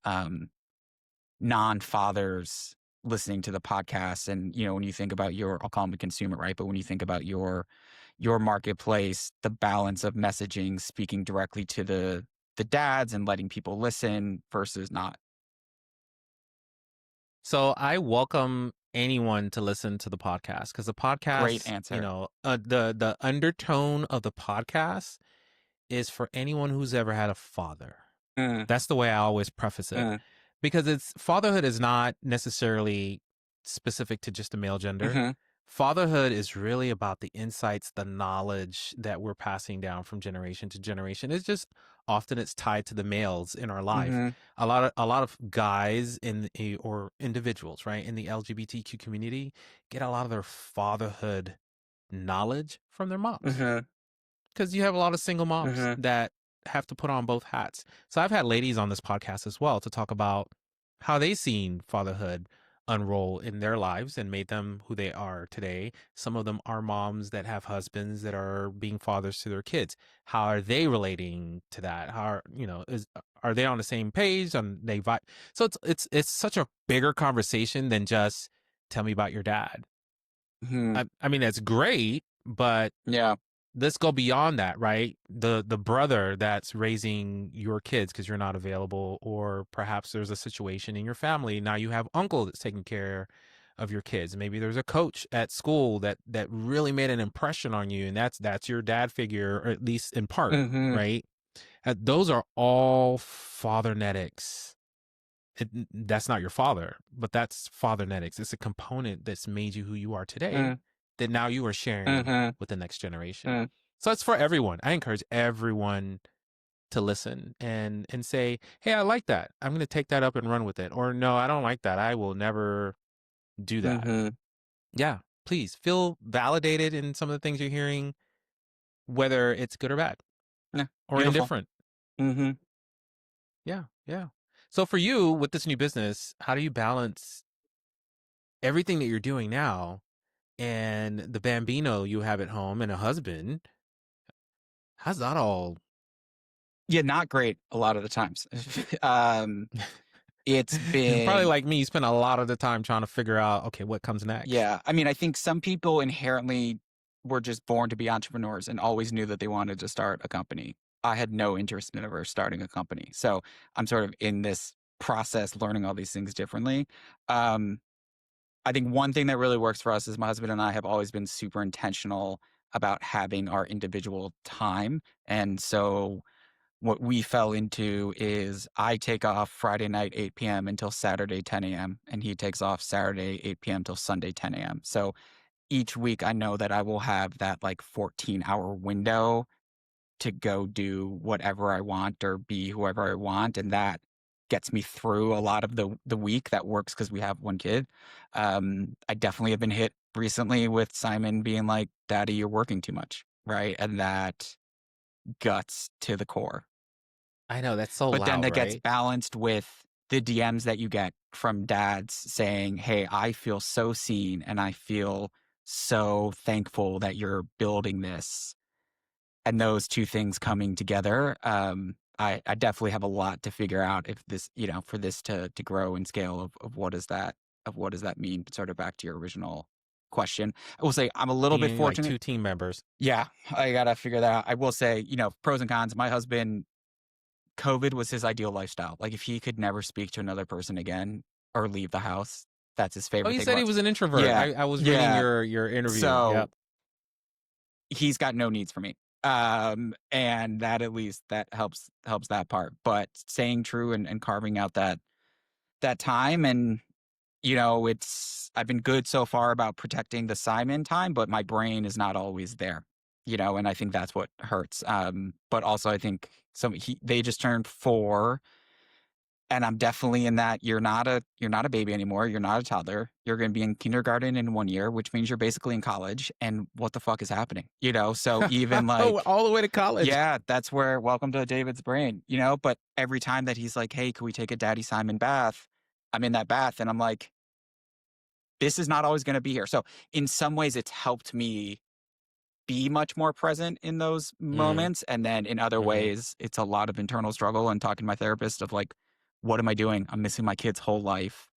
non-fathers listening to the podcast? And, you know, when you think about I'll call them a consumer, right? But when you think about your marketplace, the balance of messaging, speaking directly to the dads and letting people listen versus not. So I welcome anyone to listen to the podcast, because the podcast, Great answer. the undertone of the podcast is for anyone who's ever had a father. That's the way I always preface it, because fatherhood is not necessarily specific to just the male gender. Fatherhood is really about the insights, the knowledge that we're passing down from generation to generation. It's tied to the males in our life. A lot of guys or individuals, right, in the LGBTQ community get a lot of their fatherhood knowledge from their moms, because you have a lot of single moms that have to put on both hats. So I've had ladies on this podcast as well to talk about how they've seen fatherhood unroll in their lives and made them who they are today. Some of them are moms that have husbands that are being fathers to their kids. How are they relating to that? Are they on the same page? So it's such a bigger conversation than just tell me about your dad. I mean, that's great, but Yeah. let's go beyond that, right? The brother that's raising your kids because you're not available, or perhaps there's a situation in your family. Now you have uncle that's taking care of your kids. Maybe there's a coach at school that really made an impression on you, and that's your dad figure, or at least in part, right? Those are all Fathernetics. That's not your father, but that's Fathernetics. It's a component that's made you who you are today, that now you are sharing with the next generation. So it's for everyone. I encourage everyone to listen and say, hey, I like that. I'm going to take that up and run with it. Or no, I don't like that. I will never do that. Yeah, please feel validated in some of the things you're hearing, whether it's good or bad, or Beautiful. indifferent. Yeah. So for you with this new business, how do you balance everything that you're doing now and the bambino you have at home and a husband? How's that all? Yeah, not great a lot of the times. It's been probably like me. You spend a lot of the time trying to figure out, okay, what comes next. Yeah, I mean, I think some people inherently were just born to be entrepreneurs and always knew that they wanted to start a company. I had no interest in ever starting a company, so I'm sort of in this process learning all these things differently. I think one thing that really works for us is my husband and I have always been super intentional about having our individual time, and so what we fell into is I take off Friday night 8 p.m. until Saturday 10 a.m. and he takes off Saturday 8 p.m. till Sunday 10 a.m. So each week I know that I will have that like 14-hour window to go do whatever I want or be whoever I want, and that gets me through a lot of the week. That works because we have one kid. I definitely have been hit recently with Simon being like, "Daddy, you're working too much," right? And that guts to the core. I know, that's so But loud, then that gets right? balanced with the DMs that you get from dads saying, "Hey, I feel so seen and I feel so thankful that you're building this." And those two things coming together, I definitely have a lot to figure out if this, for this to grow and scale of what does that mean? But sort of back to your original question, I will say I'm a little bit Being like fortunate. 2 team members. Yeah, I gotta figure that out. I will say, pros and cons. My husband, COVID was his ideal lifestyle. Like if he could never speak to another person again or leave the house, that's his Oh, favorite you thing said he about. was an introvert. Yeah, I was reading yeah. your interview. So Yep. he's got no needs for me. And that at least that helps that part. But staying true and carving out that time, and I've been good so far about protecting the Simon time, but my brain is not always there. And I think that's what hurts. But also I think they just turned 4, and I'm definitely in that you're not a baby anymore. You're not a toddler. You're going to be in kindergarten in 1 year, which means you're basically in college. And what the fuck is happening? So even like all the way to college. yeah, that's where welcome to David's brain. But every time that he's like, "Hey, can we take a Daddy Simon bath?" I'm in that bath and I'm like, this is not always going to be here. So in some ways it's helped me be much more present in those moments. And then in other ways, it's a lot of internal struggle and talking to my therapist of like, what am I doing? I'm missing my kid's whole life,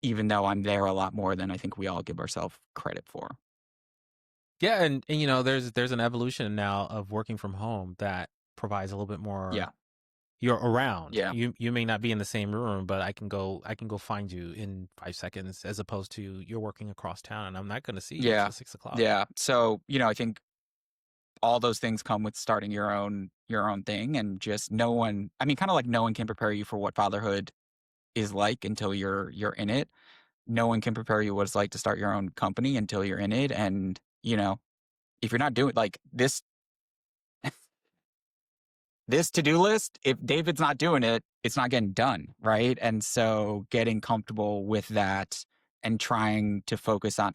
even though I'm there a lot more than I think we all give ourselves credit for. Yeah, and there's an evolution now of working from home that provides a little bit more you're around. Yeah. You may not be in the same room, but I can go find you in 5 seconds, as opposed to you're working across town and I'm not going to see you Yeah. till 6 o'clock. Yeah. So, I think all those things come with starting your own thing, and just no one can prepare you for what fatherhood is like until you're in it. No one can prepare you what it's like to start your own company until you're in it. And, if you're not doing like this to-do list, if David's not doing it, it's not getting done, right? And so getting comfortable with that and trying to focus on,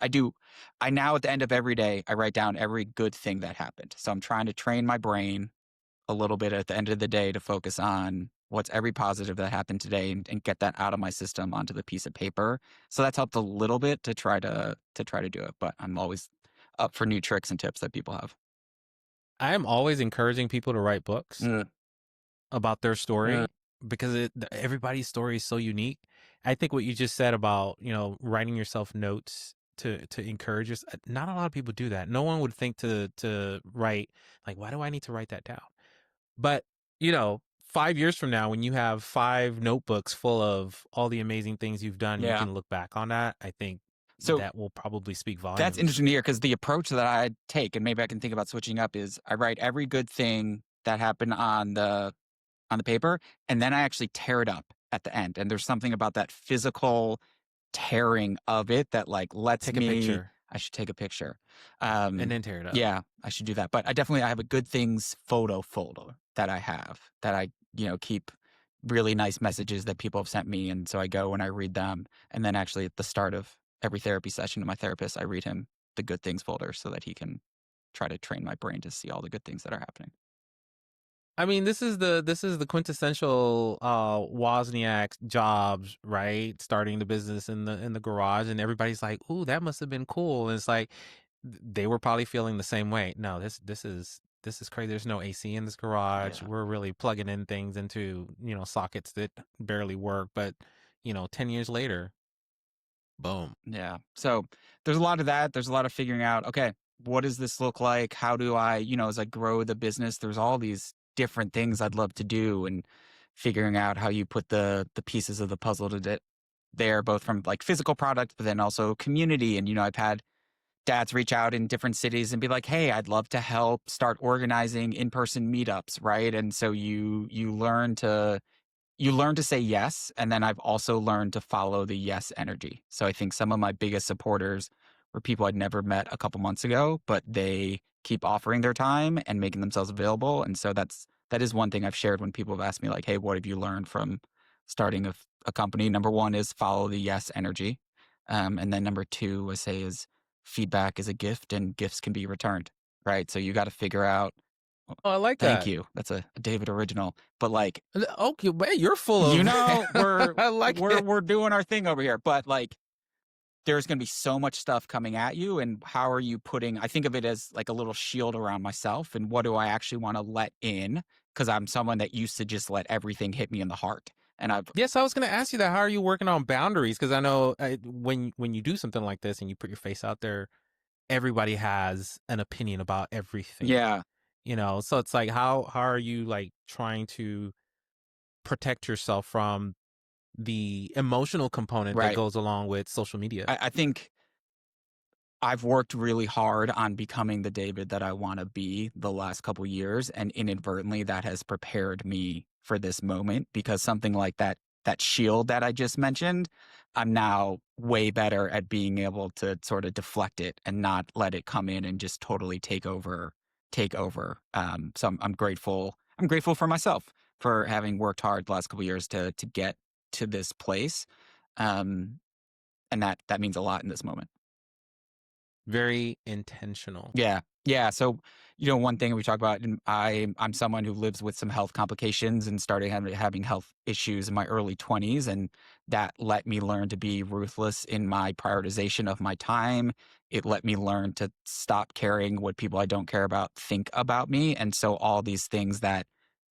I now at the end of every day, I write down every good thing that happened. So I'm trying to train my brain a little bit at the end of the day to focus on what's every positive that happened today, and get that out of my system onto the piece of paper. So that's helped a little bit to try to do it. But I'm always up for new tricks and tips that people have. I am always encouraging people to write books about their story, because everybody's story is so unique. I think what you just said about, writing yourself notes to encourage us, not a lot of people do that. No one would think to write, like, why do I need to write that down? But, 5 years from now, when you have 5 notebooks full of all the amazing things you've done, you can look back on that. I think So that will probably speak volumes. that's interesting to hear, because the approach that I take, and maybe I can think about switching up, is I write every good thing that happened on the paper, and then I actually tear it up at the end. And there's something about that physical tearing of it that lets Take me. a picture. I should take a picture. And then tear it up. Yeah, I should do that. But I have a good things photo folder that I have, that I keep really nice messages that people have sent me, and so I go and I read them. And then actually at the start of every therapy session to my therapist, I read him the good things folder so that he can try to train my brain to see all the good things that are happening. I mean, this is the quintessential Wozniak Jobs, right? Starting the business in the garage, and everybody's like, "Ooh, that must have been cool." And it's like they were probably feeling the same way. No, this is crazy. There's no AC in this garage. Yeah. We're really plugging in things into, sockets that barely work. But, 10 years later, boom. Yeah. So there's a lot of that. There's a lot of figuring out, okay, what does this look like? How do I, as I grow the business, there's all these different things I'd love to do, and figuring out how you put the pieces of the puzzle there, both from physical product, but then also community. And, I've had dads reach out in different cities and be like, hey, I'd love to help start organizing in-person meetups. Right. And so you learn to say yes. And then I've also learned to follow the yes energy. So I think some of my biggest supporters were people I'd never met a couple months ago, but they keep offering their time and making themselves available. And so that is one thing I've shared when people have asked me, like, hey, what have you learned from starting a company? Number one is follow the yes energy. And then number two, I say, is feedback is a gift, and gifts can be returned. Right. So you got to figure out. Oh, I like Thank that. you. That's a David original. But Okay, man, you're full of. I like it. we're doing our thing over here. But there's going to be so much stuff coming at you, and how are you putting? I think of it as like a little shield around myself, and what do I actually want to let in? Because I'm someone that used to just let everything hit me in the heart. And Yes, I was going to ask you that. How are you working on boundaries? Because I know when you do something like this and you put your face out there, everybody has an opinion about everything. Yeah. So it's like, how are you trying to protect yourself from the emotional component that Right. goes along with social media? I think I've worked really hard on becoming the David that I want to be the last couple years, and inadvertently that has prepared me for this moment, because something like that shield that I just mentioned, I'm now way better at being able to sort of deflect it and not let it come in and just totally take over. So I'm grateful. I'm grateful for myself for having worked hard the last couple years to get to this place. And that means a lot in this moment. Very intentional. Yeah. Yeah. So, one thing we talk about, and I'm someone who lives with some health complications and started having health issues in my early 20s. And that let me learn to be ruthless in my prioritization of my time. It let me learn to stop caring what people I don't care about think about me. And so all these things that,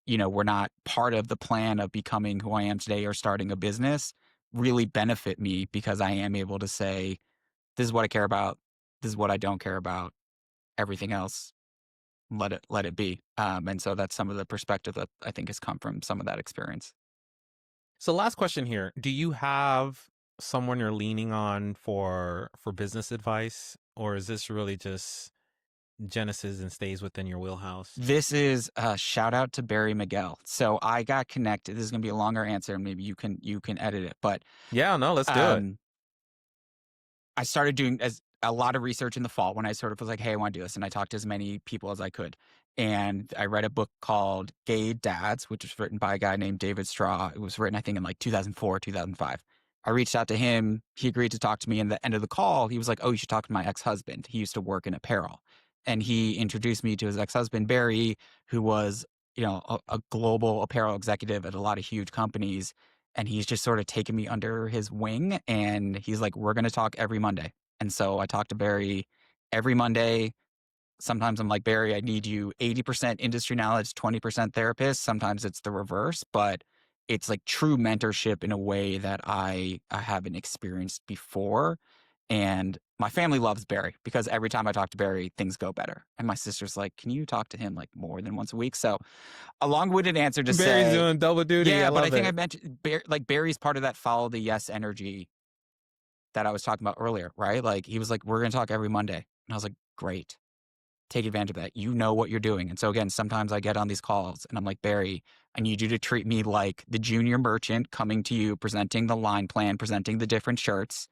were not part of the plan of becoming who I am today or starting a business really benefit me, because I am able to say, this is what I care about. This is what I don't care about. Everything else let it be. And so that's some of the perspective that I think has come from some of that experience. So last question here. Do you have someone you're leaning on for business advice, or is this really just Genesis and stays within your wheelhouse? This is a shout out to Barry Miguel. So I got connected. This is going to be a longer answer. Maybe you can edit it, but Yeah, no, let's do it. I started doing a lot of research in the fall when I sort of was like, hey, I want to do this. And I talked to as many people as I could. And I read a book called Gay Dads, which was written by a guy named David Straw. It was written, I think, in like 2004, 2005. I reached out to him. He agreed to talk to me. And at the end of the call, he was like, oh, you should talk to my ex-husband. He used to work in apparel. And he introduced me to his ex-husband, Barry, who was, a global apparel executive at a lot of huge companies. And he's just sort of taken me under his wing. And he's like, we're going to talk every Monday. And so I talk to Barry every Monday. Sometimes I'm like, Barry, I need you 80% industry knowledge, 20% therapist. Sometimes it's the reverse, but it's like true mentorship in a way that I haven't experienced before. And my family loves Barry because every time I talk to Barry, things go better. And my sister's like, can you talk to him like more than once a week? So a long-winded answer to Barry's say, doing double duty. yeah, I but love I think it. I mentioned Barry's part of that follow the yes energy that I was talking about earlier, right? Like he was like, we're going to talk every Monday. And I was like, great. Take advantage of that. You know what you're doing. And so again, sometimes I get on these calls and I'm like, Barry, I need you to treat me like the junior merchant coming to you, presenting the line plan, presenting the different shirts,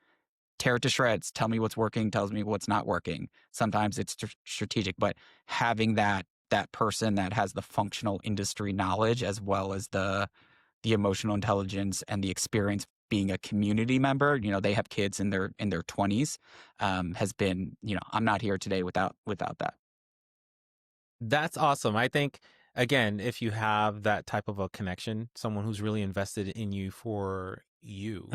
tear it to shreds, tell me what's working, tells me what's not working. Sometimes it's strategic, but having that person that has the functional industry knowledge as well as the emotional intelligence and the experience being a community member, they have kids in their 20s, has been, I'm not here today without that. That's awesome. I think, again, if you have that type of a connection, someone who's really invested in you for you,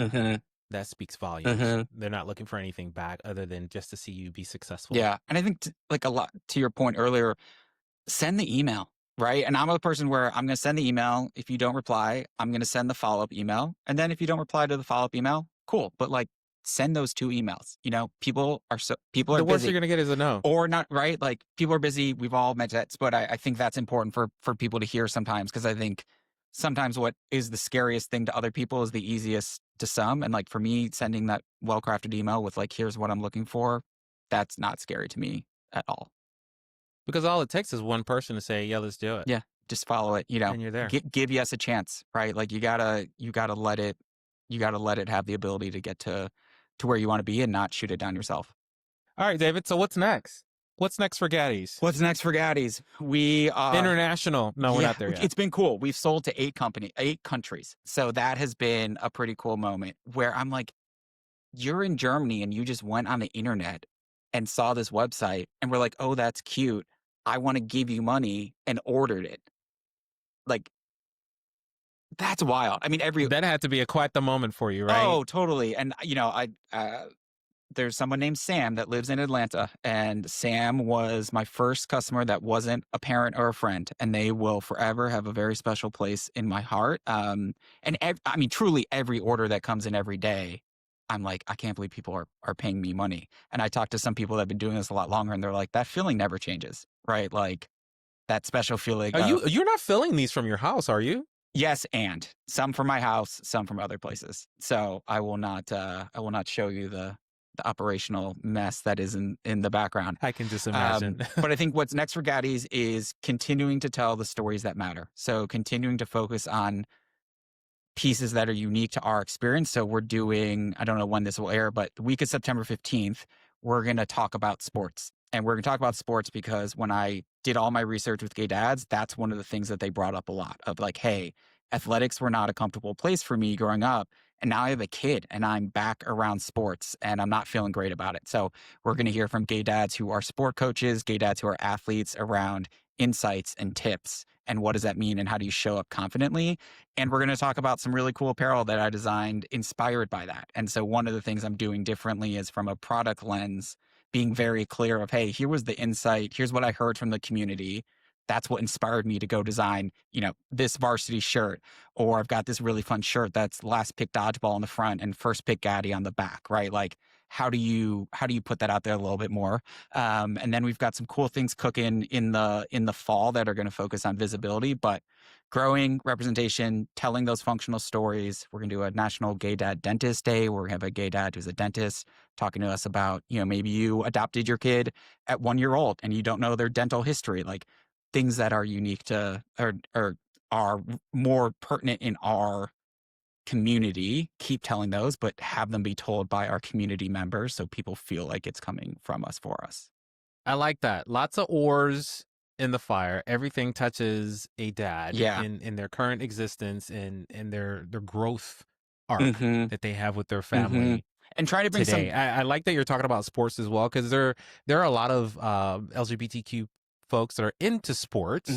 that speaks volumes. They're not looking for anything back other than just to see you be successful. Yeah. And I think like a lot to your point earlier, send the email, right? And I'm a person where I'm going to send the email. If you don't reply, I'm going to send the follow-up email. And then if you don't reply to the follow-up email, cool. But like send those 2 emails. People are The worst busy. you're going to get is a no. Or not, right? Like people are busy. We've all met that. But I think that's important for people to hear sometimes, because I think sometimes what is the scariest thing to other people is the easiest to some. And like for me, sending that well-crafted email with like, here's what I'm looking for, that's not scary to me at all. Because all it takes is one person to say, yeah, let's do it. Yeah. Just follow it, And you're there. give yes a chance, right? Like you gotta let it have the ability to get to where you want to be and not shoot it down yourself. All right, David. So what's next? What's next for Gaddies? What's next for Gaddies? We are international. No, we're not there yet. It's been cool. We've sold to 8 countries. So that has been a pretty cool moment where I'm like, you're in Germany and you just went on the internet and saw this website and we're like, oh, that's cute. I want to give you money, and ordered it. Like, that's wild. I mean, that had to be quite the moment for you, right? Oh, totally. And there's someone named Sam that lives in Atlanta, and Sam was my first customer that wasn't a parent or a friend, and they will forever have a very special place in my heart. Truly every order that comes in every day, I'm like, I can't believe people are paying me money. And I talked to some people that have been doing this a lot longer, and they're like, that feeling never changes, right? Like that special feeling. You're not filling these from your house, are you? Yes, and some from my house, some from other places. So I will not show you the operational mess that is in the background. I can just imagine. But I think what's next for Gaddies is continuing to tell the stories that matter. So continuing to focus on pieces that are unique to our experience. So we're doing, I don't know when this will air, but the week of September 15th, we're going to talk about sports. And we're going to talk about sports because when I did all my research with gay dads, that's one of the things that they brought up a lot of like, hey, athletics were not a comfortable place for me growing up. And now I have a kid and I'm back around sports and I'm not feeling great about it. So we're going to hear from gay dads who are sport coaches, gay dads who are athletes around insights and tips. And what does that mean? And how do you show up confidently? And we're going to talk about some really cool apparel that I designed inspired by that. And so one of the things I'm doing differently is from a product lens, being very clear of, hey, here was the insight. Here's what I heard from the community. that's what inspired me to go design, this varsity shirt, or I've got this really fun shirt that's last pick dodgeball on the front and first pick Gaddie on the back, right? Like, how do you put that out there a little bit more? And then we've got some cool things cooking in the fall that are going to focus on visibility, but growing representation, telling those functional stories. We're going to do a National Gay Dad Dentist Day where we have a gay dad who's a dentist talking to us about, maybe you adopted your kid at 1 year old and you don't know their dental history, like things that are unique to or are more pertinent in our community. Keep telling those, but have them be told by our community members so people feel like it's coming from us for us. I like that. Lots of oars in the fire. Everything touches a dad in their current existence and their growth arc that they have with their family. And try to bring today. I like that you're talking about sports as well, because there are a lot of LGBTQ folks that are into sports,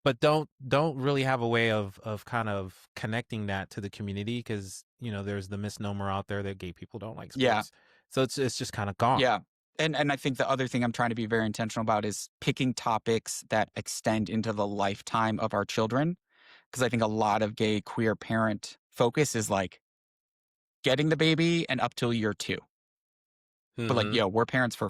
but don't really have a way of kind of connecting that to the community, because there's the misnomer out there that gay people don't like sports. Yeah. So it's just kind of gone. Yeah. And I think the other thing I'm trying to be very intentional about is picking topics that extend into the lifetime of our children. Because I think a lot of gay queer parent focus is like getting the baby and up till year 2. But like, we're parents for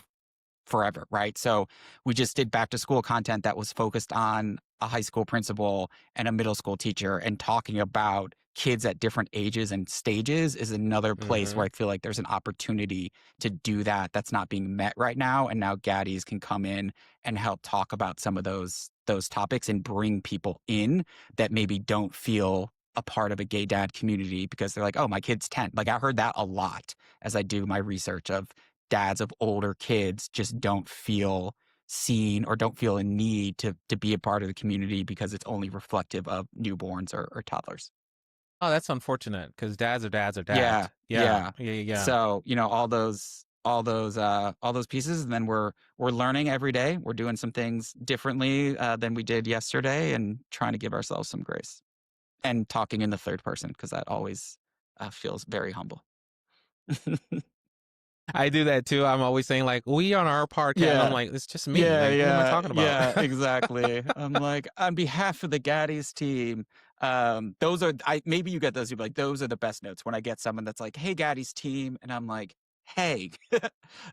forever, right? So we just did back to school content that was focused on a high school principal and a middle school teacher, and talking about kids at different ages and stages is another place where I feel like there's an opportunity to do that that's not being met right now. And now Gaddies can come in and help talk about some of those topics and bring people in that maybe don't feel a part of a gay dad community because they're like, oh, my kid's 10. Like, I heard that a lot as I do my research of dads of older kids just don't feel seen or don't feel a need to be a part of the community because it's only reflective of newborns or toddlers. Oh, that's unfortunate, because dads are dads. Yeah. So, all those pieces, and then we're learning every day. We're doing some things differently than we did yesterday, and trying to give ourselves some grace, and talking in the third person, because that always feels very humble. I do that too. I'm always saying like, we on our podcast. Yeah. I'm like, it's just me. What am I talking about? Yeah, exactly. I'm like, on behalf of the Gaddies team, those are, maybe you get those, you're like, those are the best notes when I get someone that's like, hey, Gaddies team. And I'm like, hey.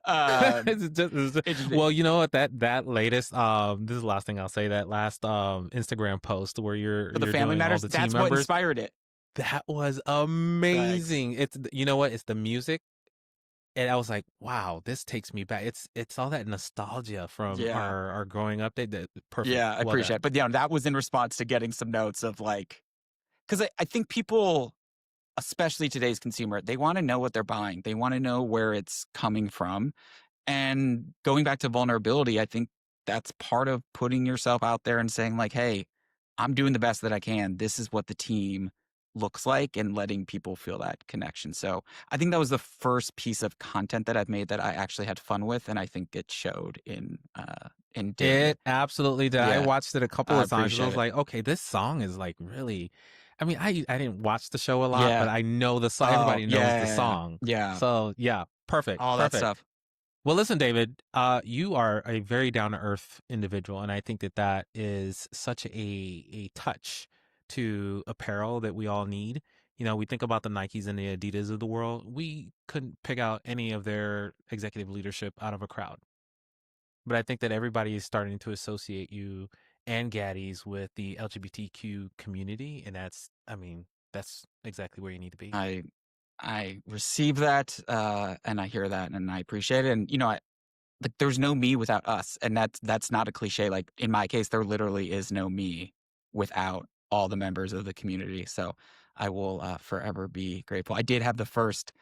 Well, you know what, that latest, this is the last thing I'll say, that last Instagram post where you're the Family doing Matters, all the team that's members, what inspired it. That was amazing. It's, you know what, it's the music. And I was like, wow, this takes me back. It's all that nostalgia from our growing up. Perfect. Yeah, I appreciate it. But that was in response to getting some notes of like, because I think people, especially today's consumer, they want to know what they're buying. They want to know where it's coming from. And going back to vulnerability, I think that's part of putting yourself out there and saying like, hey, I'm doing the best that I can. This is what the team looks like, and letting people feel that connection. So I think that was the first piece of content that I've made that I actually had fun with, and I think it showed in It absolutely did. Yeah. I watched it a couple of times. I was it. like, okay, this song is like really, I mean, I didn't watch the show a lot, but I know the song. Everybody knows the song. Yeah. So yeah, perfect. All that stuff. Well, listen, David, you are a very down-to-earth individual, and I think that is such a touch to apparel that we all need. We think about the Nikes and the Adidas of the world. We couldn't pick out any of their executive leadership out of a crowd. But I think that everybody is starting to associate you and Gaddies with the LGBTQ community, and that's exactly where you need to be. I receive that, and I hear that, and I appreciate it. And like, there's no me without us, and that's not a cliche. Like, in my case, there literally is no me without all the members of the community. So I will forever be grateful. I did have the first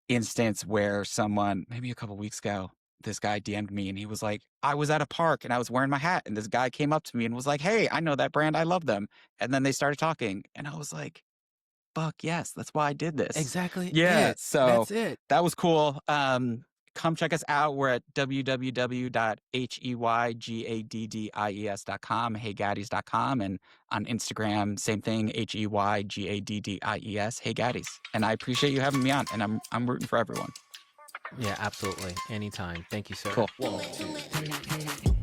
instance where someone, maybe a couple weeks ago, this guy DM'd me and he was like, I was at a park and I was wearing my hat, and this guy came up to me and was like, hey, I know that brand. I love them. And then they started talking, and I was like, fuck yes, that's why I did this. Exactly. Yeah. So that's it. That was cool. Come check us out. We're at www.heygaddies.com, heygaddies.com, and on Instagram, same thing, heygaddies, Hey Gaddies. And I appreciate you having me on, and I'm rooting for everyone. Yeah, absolutely. Anytime. Thank you, sir. Cool. Do it.